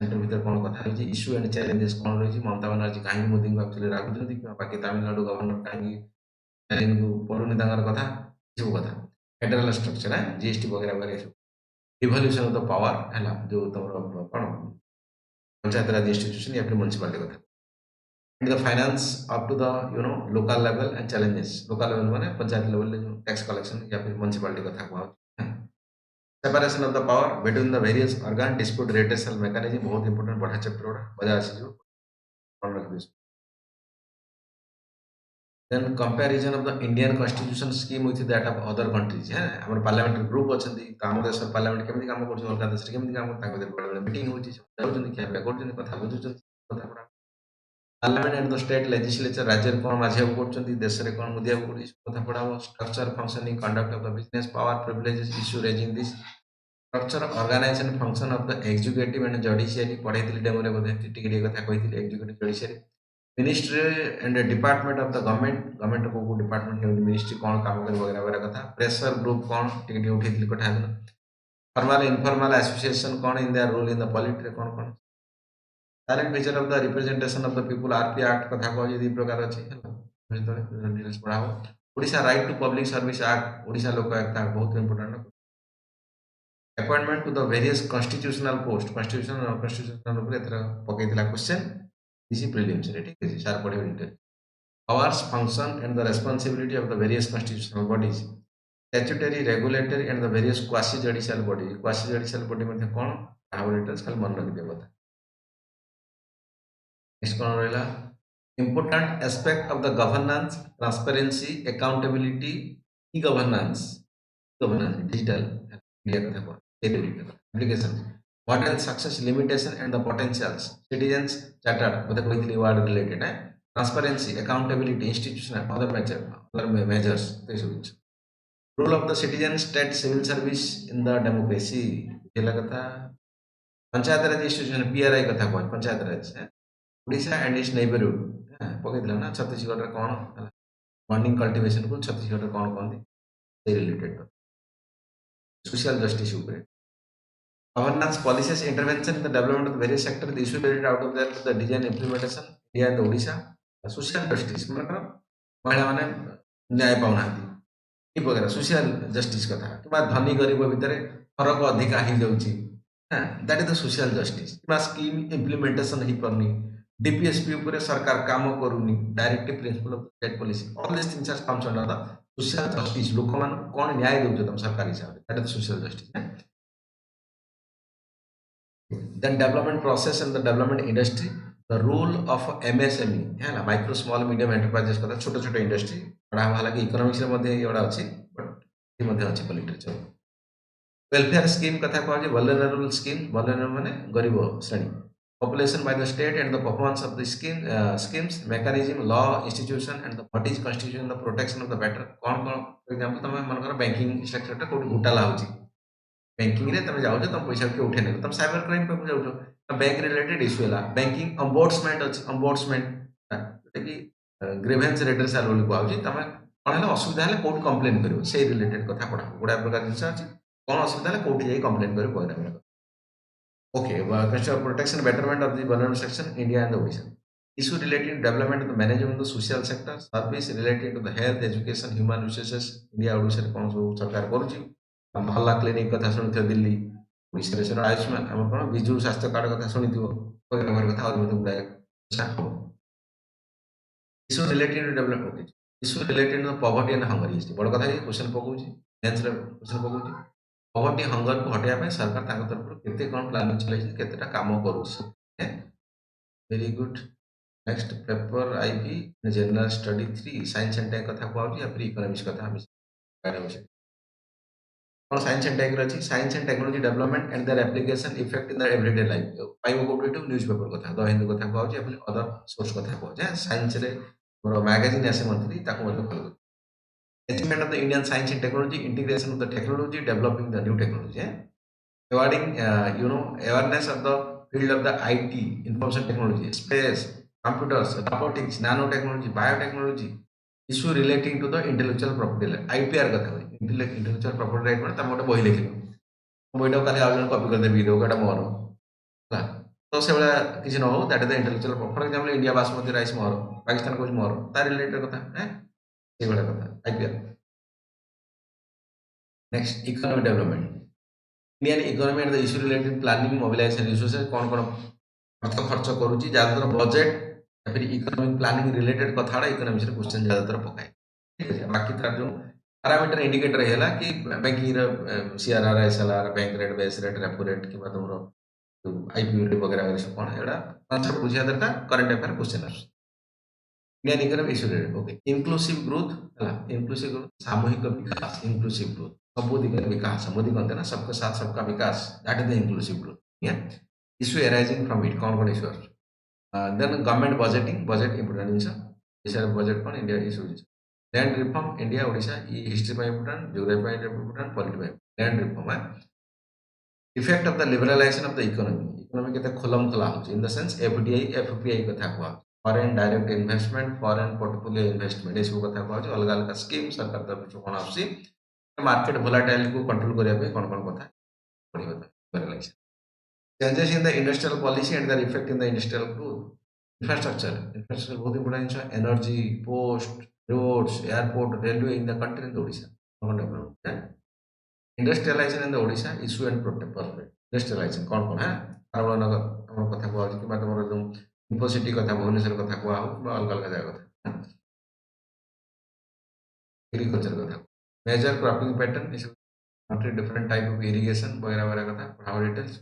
सेंटर भीतर कौन कथा होची इश्यू एंड चैलेंजेस कौन रही. ममता बनर्जी कहीं मोदी को एक्चुअली रागुचंती बाकी तमिलनाडु गवर्नर कहीं चैलेंज को पड़ुनी तांगर कथा सब कथा फेडरल स्ट्रक्चर है जीएसटी वगैरह वगैरह सब इवोल्यूशन ऑफ द पावर है जो तुम कौन पंचायत राज इंस्टीट्यूशन या फिर म्युनिसिपालिटी कथा and the finance up to the local level and challenges. Local level माने पंचायत लेवल जो टैक्स कलेक्शन या फिर म्युनिसिपालिटी कथा कहू. Separation of the power between the various organ, dispute redressal mechanism बहुत important पढ़ा चैप्टर ओडा बजा अछि जो कौन रख this. Then comparison of the Indian constitution scheme with that of other countries. है हमर पार्लियामेंट्री ग्रुप अछंती काम देश पार्लियामेंट केमिति काम करछ अलगा देश केमिति काम ताको दे बड़ मीटिंग होछि जाउछन कि हम करछन कथा बुझुछन कथा पड़ा. Parliament and the state legislature राज्य कोन माझे करछंती देश रे कोन मुदिया पड़ी कथा पड़ाबो. Structure functioning conduct of the business power privileges issue raising this. Structure organization function of the executive and judiciary पढ़ाई डेमो रे बोधे टिके कथा कहिथिले executive judiciary ministry and department of the government को डिपार्टमेंट के मिनिस्ट्री कौन काम करे वगैरह वगैरह कथा. प्रेशर ग्रुप कौन टिके उठेथिले कथा दिन. फॉर्मल इनफॉर्मल एसोसिएशन कौन in their role in the politics कौन कौन. Salient feature of the representation of the people RP act कथा कहू दी प्रकार अछि डिटेल्स पढ़ाओ. Odisha right to public service act Odisha Lok act बहुत important. Appointment to the various constitutional post constitutional ऊपर एथरा पकेइतला क्वेश्चन इसी प्रीलिम्स रे. ठीक है सार पढ़े detail. Powers function and the responsibility of the various constitutional bodies statutory regulatory and the various quasi judicial body मध्ये कोन आवर डिटेल्स खाली मन रख देबो. नेक्स्ट कोन रहला important aspect of the governance transparency accountability e governance digital India कथा को application what are the success limitation and the potentials citizens chartered both कहथिले word related है transparency accountability institutional other measures this which role of the citizen state civil service in the democracy केला कथा पंचायत राज institution PRI कथा को पंचायत राज Odisha and it's neighbourhood पकईला ना छत्तीसगढ़ रे कौन morning cultivation को छत्तीसगढ़ रे कौन कहते से रिलेटेड सोशल जस्टिस ऊपर governance policies intervention in the development of the various sectors the issue related out of the design implementation India and Odisha social justice मतलब महिला माने न्याय पाउनाहांती ई वगैरह सोशल जस्टिस कथा कि धनी गरीब भितर फरक अधिका ही जाउची that is the social justice कि स्कीम इम्प्लीमेंटेशन ही परनी डीपीएसपी ऊपर सरकार काम करूनी directive principle of state policy all this things are comes under the social justice लोक मान कोन न्याय दउछ तम सरकार हिसाब that is social justice then development process and the development industry the role of MSME है ना माइक्रो स्मॉल मीडियम एंटरप्राइजेस कथा छोटे छोटे इंडस्ट्री पढ़ा वाला कि इकोनॉमिक्स रे मध्ये एवडा अछि बट इ मध्ये अछि लिटरेचर वेलफेयर स्कीम कथा कहै छै वल्नरेबल स्कीम वल्नरेबल माने गरीब श्रेणी population by the state and the performance of the schemes mechanism law institution and the what is constitution the protection of the better कौन कौन फॉर एग्जांपल तमे मन कर बैंकिंग स्ट्रक्चर टा कोठी घोटाला होछि बैंकिंग रे तुम जाओ तुम पैसा के उठे नहीं तुम साइबर क्राइम पे जाओ बैंक रिलेटेड इश्यू है बैंकिंग अम्बोर्ड्समेंट अच्छी अम्बोर्ड्समेंट जोटा कि ग्रीवेंस रेड्रेसल बोली कहूँ तुम कौन है असुविधा है कौट कंप्लेन कर से रिलेटेड कथा पढ़ा गुड़ा प्रकार जिन अच्छी कौन असुविधा है कौट जाए कंप्लेन कर okay protection betterment of the vulnerable section India and Odisha issue related to development of the management of the social sector service related to the health education human resources India Odisha कौन सब सरकार करुच्ची महल्ला क्लिनिक कथा शुणी दिल्ली ओडिशा आयुष्मान आम कौन विजु स्वास्थ्य card कथा शुणी कथा गुड़ाए issue related to development issue related to poverty and hunger बड़ कथा क्वेश्चन पकाउछि क्वेश्चन पकाउछि पॉवर्टी हंगर को हटाइबा सरकार तांको तरफ केते कोन प्लानिंग चलै केतेटा काम करूछि very good next paper IP general study 3 science and tech कथा कहउछि या फिर इकोनॉमिक्स कथा हम और साइंस एंड टेक रही science and technology development and their application effect in the everyday life पाइबो कोठे न्यूज़पेपर कथा द हिंदू कथा कहउछि या फिर अदर सोर्स कथा कहउछि साइंस रे मोर मैगजीन आसे मंथली ताको मध्ये follow achievement of the Indian science and technology integration of the technology developing the new technology awarding awareness of the field of the IT information technology space computers robotics nano technology biotechnology issue relating to the intellectual property IPR कथा intellectual property right मैंने तुम गोटे बही लिख बहीटा खाली आउ जन copy करदे दो गोटा मोर है तो से भाया किसी न हो that is the intellectual for example India basmati rice मोर पाकिस्तान को मोर तार रिलेटेड कथा है से भाया कथा IPR next economic development Indian economy and the issue related planning mobilization resources कौन कौन अर्थ खर्च करुच्ची ज्यादातर बजेट या फिर इकोनॉमिक प्लानिंग रिलेटेड कथा इकोनॉमिक्स रे क्वेश्चन ज्यादातर पकाए ठीक है बाकी तार जो पैरामीटर इंडिकेटर है कि banking CRR SLR bank rate base rate repo rate कि तुम आईपीओ वगैरह सब कौन है कॉन्सेप्ट बुझा दरकार current affair question Indian economy issue related okay inclusive growth है इंक्लूसिव ग्रोथ सामूहिक विकास इंक्लूसिव ग्रोथ सब दिगरे विकास मोदी कहते हैं ना सबके साथ सबका विकास that is the inclusive growth issue arising from it कौन कौन issue then government budgeting budget important जिनस बजेट कौन India issue land reform India Odisha history में इंपोर्टेंट ज्योग्राफी में इंपोर्टेंट पॉलिटी में लैंड रिफॉर्म है effect of the liberalization of the economy केते खोलम खोला हो in the sense FDI FPI कथा कहवा foreign direct investment foreign portfolio investment एसब कथा कहवा अलग अलग स्कीम सरकार तरफ कोन आसी मार्केट वोलाटाइल को कंट्रोल करिया पे कोन कथा पड़िबो liberalization changes in the industrial policy and their effect in the industrial growth infrastructure बहुत important energy ports roads, airport, railway in the country in the Odisha. Industrialization in the Odisha issue and prospect. Industrialization कौन है कारवार नगर हम कथा को आज कि बात हमारे जो इन्फोसिटी कथा भुवनेश्वर कथा को आओ अलग अलग जगह कथा एग्रीकल्चर कथा मेजर क्रॉपिंग पैटर्न इस country different type of irrigation वगैरह वगैरह कथा पढ़ाओ डिटेल्स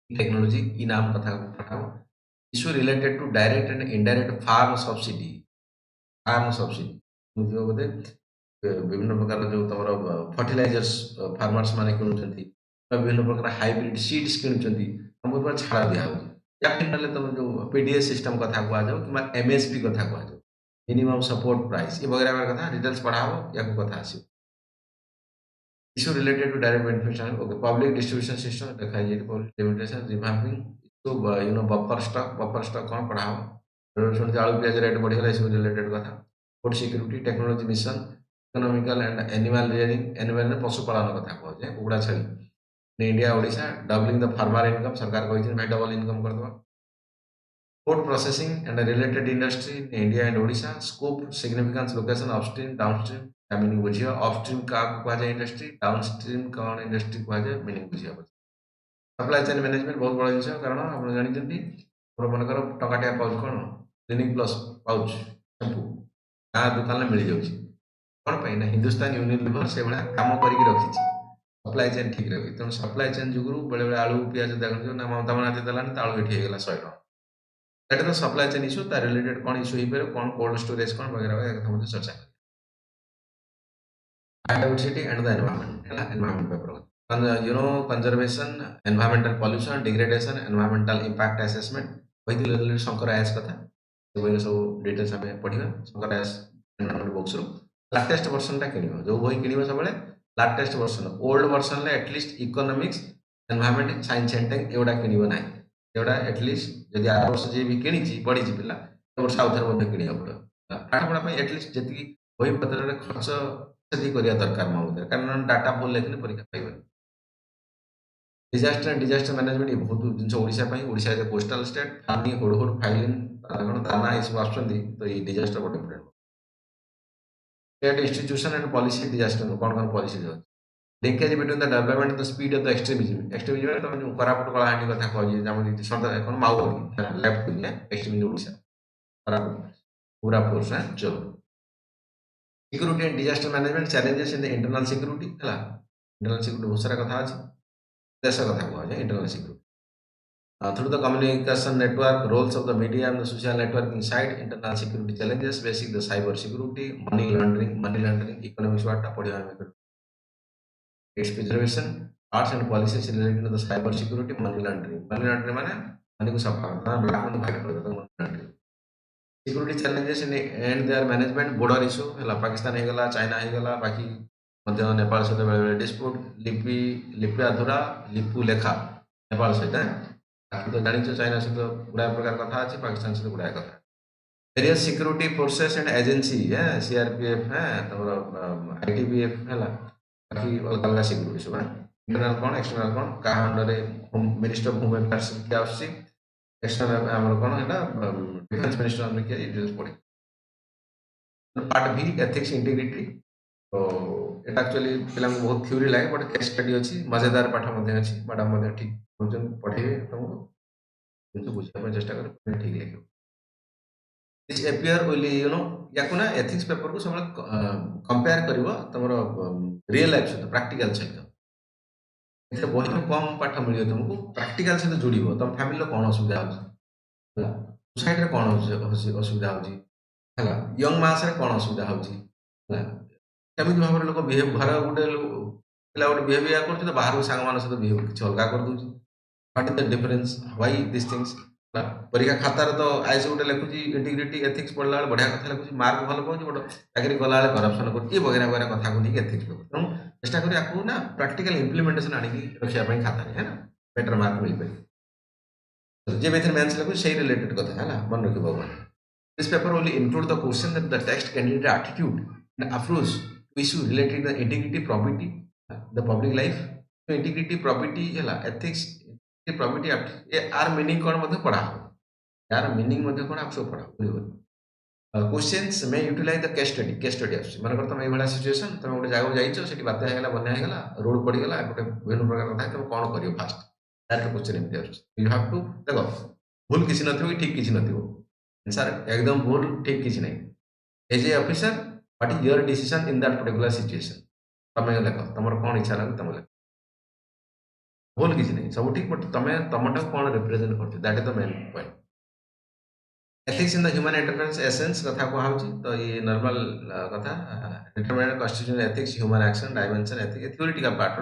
टेक्नोलॉजी इनाम कथा पढ़ाओ issue related to direct and indirect farm subsidy farm subsidy बोधे विभिन्न प्रकार जो तुम फर्टिलाइजर्स फार्मर्स माने किणुचंती विभिन्न प्रकार हाइब्रिड सीड्स किणुचंती बहुत बार छाड़ दिया हो या फिर नले तुम जो पीडीएस सिस्टम कथा को आ जाओ कि एमएसपी कथा को आ जाओ मिनिमम सपोर्ट प्राइस ये वगैरह कथा डिटेल्स पढ़ाओ या को कथा आसी issue related to direct beneficiary okay public distribution system देखा जाए लिमिटेशन रिवैम्पिंग तो बफर स्टॉक कौन पढ़ा हो शुणी आलू पिज रेट बढ़ीगला ये सब रिलेटेड कथा food security technology mission economical and animal rearing animal पशुपालन कथा कहे कुकुड़ा छेली India Odisha doubling the farmer income सरकार कहते भाई डबल इनकम करदे food processing and related industry in India and Odisha scope significance location upstream downstream meaning बुझिया अपस्ट्रीम क्या कहुए इंडस्ट्री डाउनस्ट्रीम कौन इंडस्ट्री कहुए मीनिंग बुझिया सप्लाई चेन मैनेजमेंट बहुत बड़ा जिन कारण आप जानते मनकर टकाटिया पाउच कौन क्लिनिक प्लस पाउच शैम्पू गाँ दुकान मिल जाऊँगी कौन पाई ना हिंदुस्तान यूनिलिवर से भाया कम करके रखी सप्लाई चेन ठीक रखी तेणु सप्लाई चेन जुगु बेले बेले आलू पिज देखो ना ममता बनाती देलानी तो आलू ये 100 टका that is supply chain issue तार रिलेटेड कौन इश्यू हो पारे कौन कोल्ड स्टोरेज कौन वगैरह वगैरह चर्चा करें biodiversity and the environment paper conservation environmental pollution degradation environmental impact assessment वही शंकर आयस कथा वही सब डिटेल्स आम पढ़ा Shankar IAS environment books latest version किଣିବ जो बही किଣିବ सबले लाटेस्ट वर्सन ओल्ड वर्सन ले at least economics environment science and tech एवडा किଣିବ नाही एवडा एटलिस्ट जदि आ वर्ष जे भी किଣିଛି पढ़ी पिला वर्ष आउथर मध्ये किଣିବାକୁ पड़ो पाठ पढ़ा ପାଇଁ एटलिस्ट जति बही पत्र रे खर्च सेति करिया दरकार महोदय कारण डाटा भूल लेखिन परीक्षा पाइबो डिजास्टर मैनेजमेंट ये बहुत जिन ओडिशा एज कोस्टल स्टेट फार्मिंग हुडहुड फाइलिंग दाना ये सब आसुँच तो ये डिजास्टर बहुत important state institution and policy disaster कौन कौन policy linkage between the development the speed of the extremism तुम जो कोरापुट कलाहांडी कथा कहजी सदा Mao left extremism Odisha Koraput पूरा फोर्स है चलो security and disaster management challenges in the internal security है इंटरनल सिक्योरिटी बहुत सारा कथा अच्छे देश कथा कहुए internal security through the communication network roles of the media and the social networking site internal security challenges basic the cyber security money laundering economics वार्ता पढ़िया preservation arts and policies related to the cyber security money laundering माने money को सफा करना black money fight करता money laundering security challenges in and their management border issue है पाकिस्तान हो गला चाइना हो गला बाकी मध्य नेपाल सहित बेले बेले डिस्प्यूट लिपि अधूरा लिपु लेखा नेपाल सहित तो जान चाइना सहित गुड़ाए प्रकार कथा अच्छे पाकिस्तान सहित गुड़ाए कथा various security forces and agency है सीआरपीएफ है तुम आईटीबीएफ है बाकी अलग अलग सिक्योरिटी सब इंटरनल कौन एक्सटर्नल कौन क्या under minister of home affairs क्या आसुची एक्सटर्नल आमर कौन है डिफेंस मिनिस्टर आमर क्या डिटेल्स पढ़े पार्ट बी एथिक्स इंटीग्रिटी तो এটা एक्चुअली ପିଲାଙ୍କୁ ବହୁତ ଥ୍योरी ଲାଗେ बट केस स्टडी ଅଛି मजेदार पाठ ମଧ୍ୟ ଅଛି मैडम ମଧ୍ୟ ठीक कहउछन पढ़ेबे तुमको किंतु बुझिया ପାଇଁ चेष्टा कर ठीक लिखियो दिस अपियर ओनली याको ना एथिक्स पेपर को सब कंपेयर करिवो तमरो रियल लाइफ सहित प्रैक्टिकल सहित एथे बहुत कम पाठ मिलियो तुमको प्रैक्टिकल सहित जोड़िबो तुम फैमिली कोन असुविधा होछि सोसाइटी रे कोन असुविधा होछि हला यंग मास रे कोन असुविधा होछि हला केमी भाव लोक बिहेव घर गोटे पिला गोटे बिहेव या कर बाहर सांग मान सहित बिहेव किसी अलग कर दूसरी what is the difference why this things परीक्षा खातार तो आईएस गोटे लिखुची इंटीग्रिटी एथिक्स पढ़ला बेले बढ़िया कथा लिखुची मार्क भल पाऊँ बट चाकरी कला करप्शन कर वगैरह वगैरह कथा को लेकिन एथिक्स पेपर तेणु चेष्टा करें आपको ना प्रैक्टिकल इंप्लीमेंटेशन आनिकी रखापी खाता है ना बेटर मार्क मिल पाए जे मेथड मेन्स लिखुची से रिलेटेड कथा है ना मन रखिए भगवान this paper only include the question that the text candidate attitude and approach issue related to the integrity probity the public life so integrity probity है ethics probity यार मीनिंग कौन मध्य पढ़ा हो यार मीनिंग मध्य कौन आप सब पढ़ा बुझे क्वेश्चंस में यूटिलाइज द केस स्टडी आछी माने तुम एभला सिचुएशन तुम गोटे जगह जाइछो सेठी बात्या हेगला बन्या हेगला रोड पड़ी गला गोटे विभिन्न प्रकार कथा तुम कौन करियो फास्ट डायरेक्ट क्वेश्चन एमती आछी यू हैव टू देखो भूल किसी नथिबो ठीक किसी नथिबो आंसर एकदम भूल ठीक किसी नहीं as a officer what is your decision in that particular situation तमें लेख तुम कौन इच्छा लगे तुम लेख भूल किसी नहीं सब ठीक बट तुम्हें तुमटा कौन रिप्रेजेंट कर that is the main point ethics in the human interference essence कथा कहूँ तो ये नॉर्मल कथा determine constitution ethics human action dimension ethics theoretical part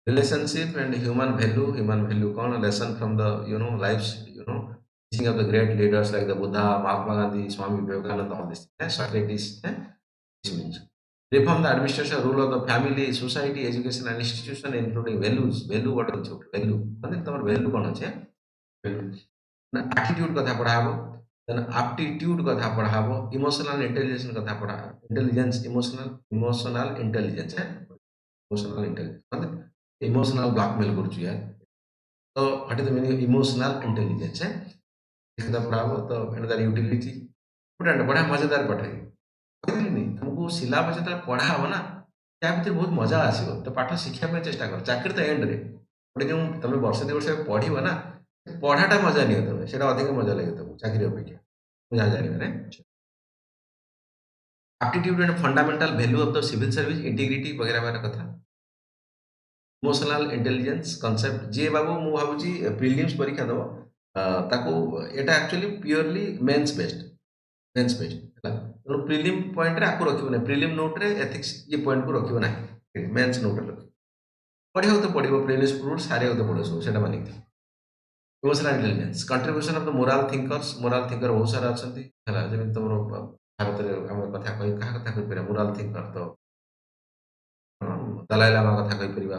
relationship and human value कौन lesson from the life's teaching of the great leaders like the Buddha, Mahatma Gandhi, Swami Vivekananda, all this, Socrates, this means Reform the administration rule of the family, society, education and institution including values. Value what is value? মানে তোমার value কোন আছে? Value. না attitude কথা পড়াবো, then aptitude কথা পড়াবো, emotional intelligence কথা পড়াবো, intelligence emotional intelligence है, emotional intelligence মানে emotional blackmail କରୁଛୁ यार, तो what is the meaning of emotional intelligence है, इसका पढ़ाबो तो another utility, बड़ा मजेदार पाठ है, କହିଲିନି ତୁମକୁ ସିଲାବସ୍ ଯେତେବେଳେ ପଢା ହବ ନା ତା ଭିତରେ ବହୁତ ମଜା ଆସିବ, ତ ପାଠ ଶିଖିବା ପାଇଁ ଚେଷ୍ଟା କର, ଚାକିରି ତ ଏଣ୍ଡରେ ଗୋଟେ ଯେଉଁ ତମେ ବର୍ଷ 2 ବର୍ଷ ପଢିବ ନା ପଢାଟା ମଜା ନିଅ, ତମେ ସେଇଟା ଅଧିକ ମଜା ଲାଗେ ତମକୁ ଚାକିରି ଅପେକ୍ଷା, ମୁଁ ଯାହା ଜାଣିବାରେ। aptitude and fundamental value of the civil service, integrity वगैरह वगैरह କଥା। इमोशनल इंटेलिजेंस कॉन्सेप्ट जे बाबू ମୁଁ ଭାବୁଛି ପ୍ରିଲିମ୍ସ ପରୀକ୍ଷା ଦେବ ତାକୁ ଏଟା ଆକ୍ଚୁଆଲି ପିଓରଲି मेंस बेस्ड ହେଲା, ତେଣୁ ପ୍ରିଲିମ୍ ପଏଣ୍ଟରେ ଆକୁ ରଖିବ ନାହିଁ, ପ୍ରିଲିମ୍ ନୋଟରେ ଏଥିକ୍ସ ଇଏ ପଏଣ୍ଟକୁ ରଖିବ ନାହିଁ, ମେନ୍ସ ନୋଟରେ ରଖିବ, ପଢ଼ିବାକୁ ତ ପଡ଼ିବ, ପ୍ରିଲିମ୍ସ ପୂର୍ବରୁ ସାରିବାକୁ ତ ପଡ଼ିବ ସବୁ, ସେଇଟା ମାନିକି। Emotional intelligence contribution of the moral thinkers, moral thinker ବହୁତ ସାରା ଅଛନ୍ତି ହେଲା, ଯେମିତି ତମର ଭାରତରେ ଆମେ କଥା କହି କାହା କଥା କହିପାରିବା, ମୋରାଲ ଥିଙ୍କର ତ ଦଲାଇ ଲାମା କଥା କହିପାରିବା,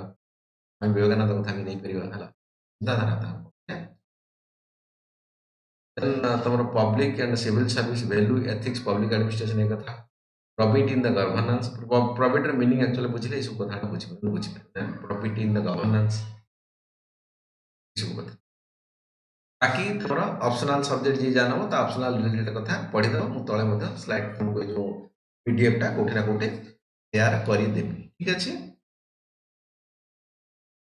ଆମେ ବିବେକାନନ୍ଦ କଥା ବି ନେଇପାରିବା ହେଲା, ଚିନ୍ତାଧାରା ତାହାର ତମର public and civil service value, ethics, public administration ଏ କଥା, ପ୍ରଫିଟ୍ ଇନ୍ ଦ ଗଭର୍ନାନ୍ସ, ପ୍ରଫିଟ୍ର ମିନିଂ ଆକ୍ଚୁଆଲି ବୁଝିଲେ ଏସବୁ କଥାଟା ବୁଝିପାରିବେ, ପ୍ରଫିଟ୍ ଇନ୍ ଦ ଗଭର୍ନାନ୍ସ ଏସବୁ କଥା। ବାକି ତମର ଅପସନାଲ ସବଜେକ୍ଟ ଯିଏ ଯାହା ନେବ ତା ଅପସନାଲ ରିଲେଟେଡ କଥା ପଢିଦେବ, ମୁଁ ତଳେ ମଧ୍ୟ ସ୍ଲାଇଡ୍ ତମକୁ ଏ ଯେଉଁ ପିଡିଏଫଟା କୋଉଠି ନା କୋଉଠି ସେୟାର କରିଦେବି, ଠିକ ଅଛି।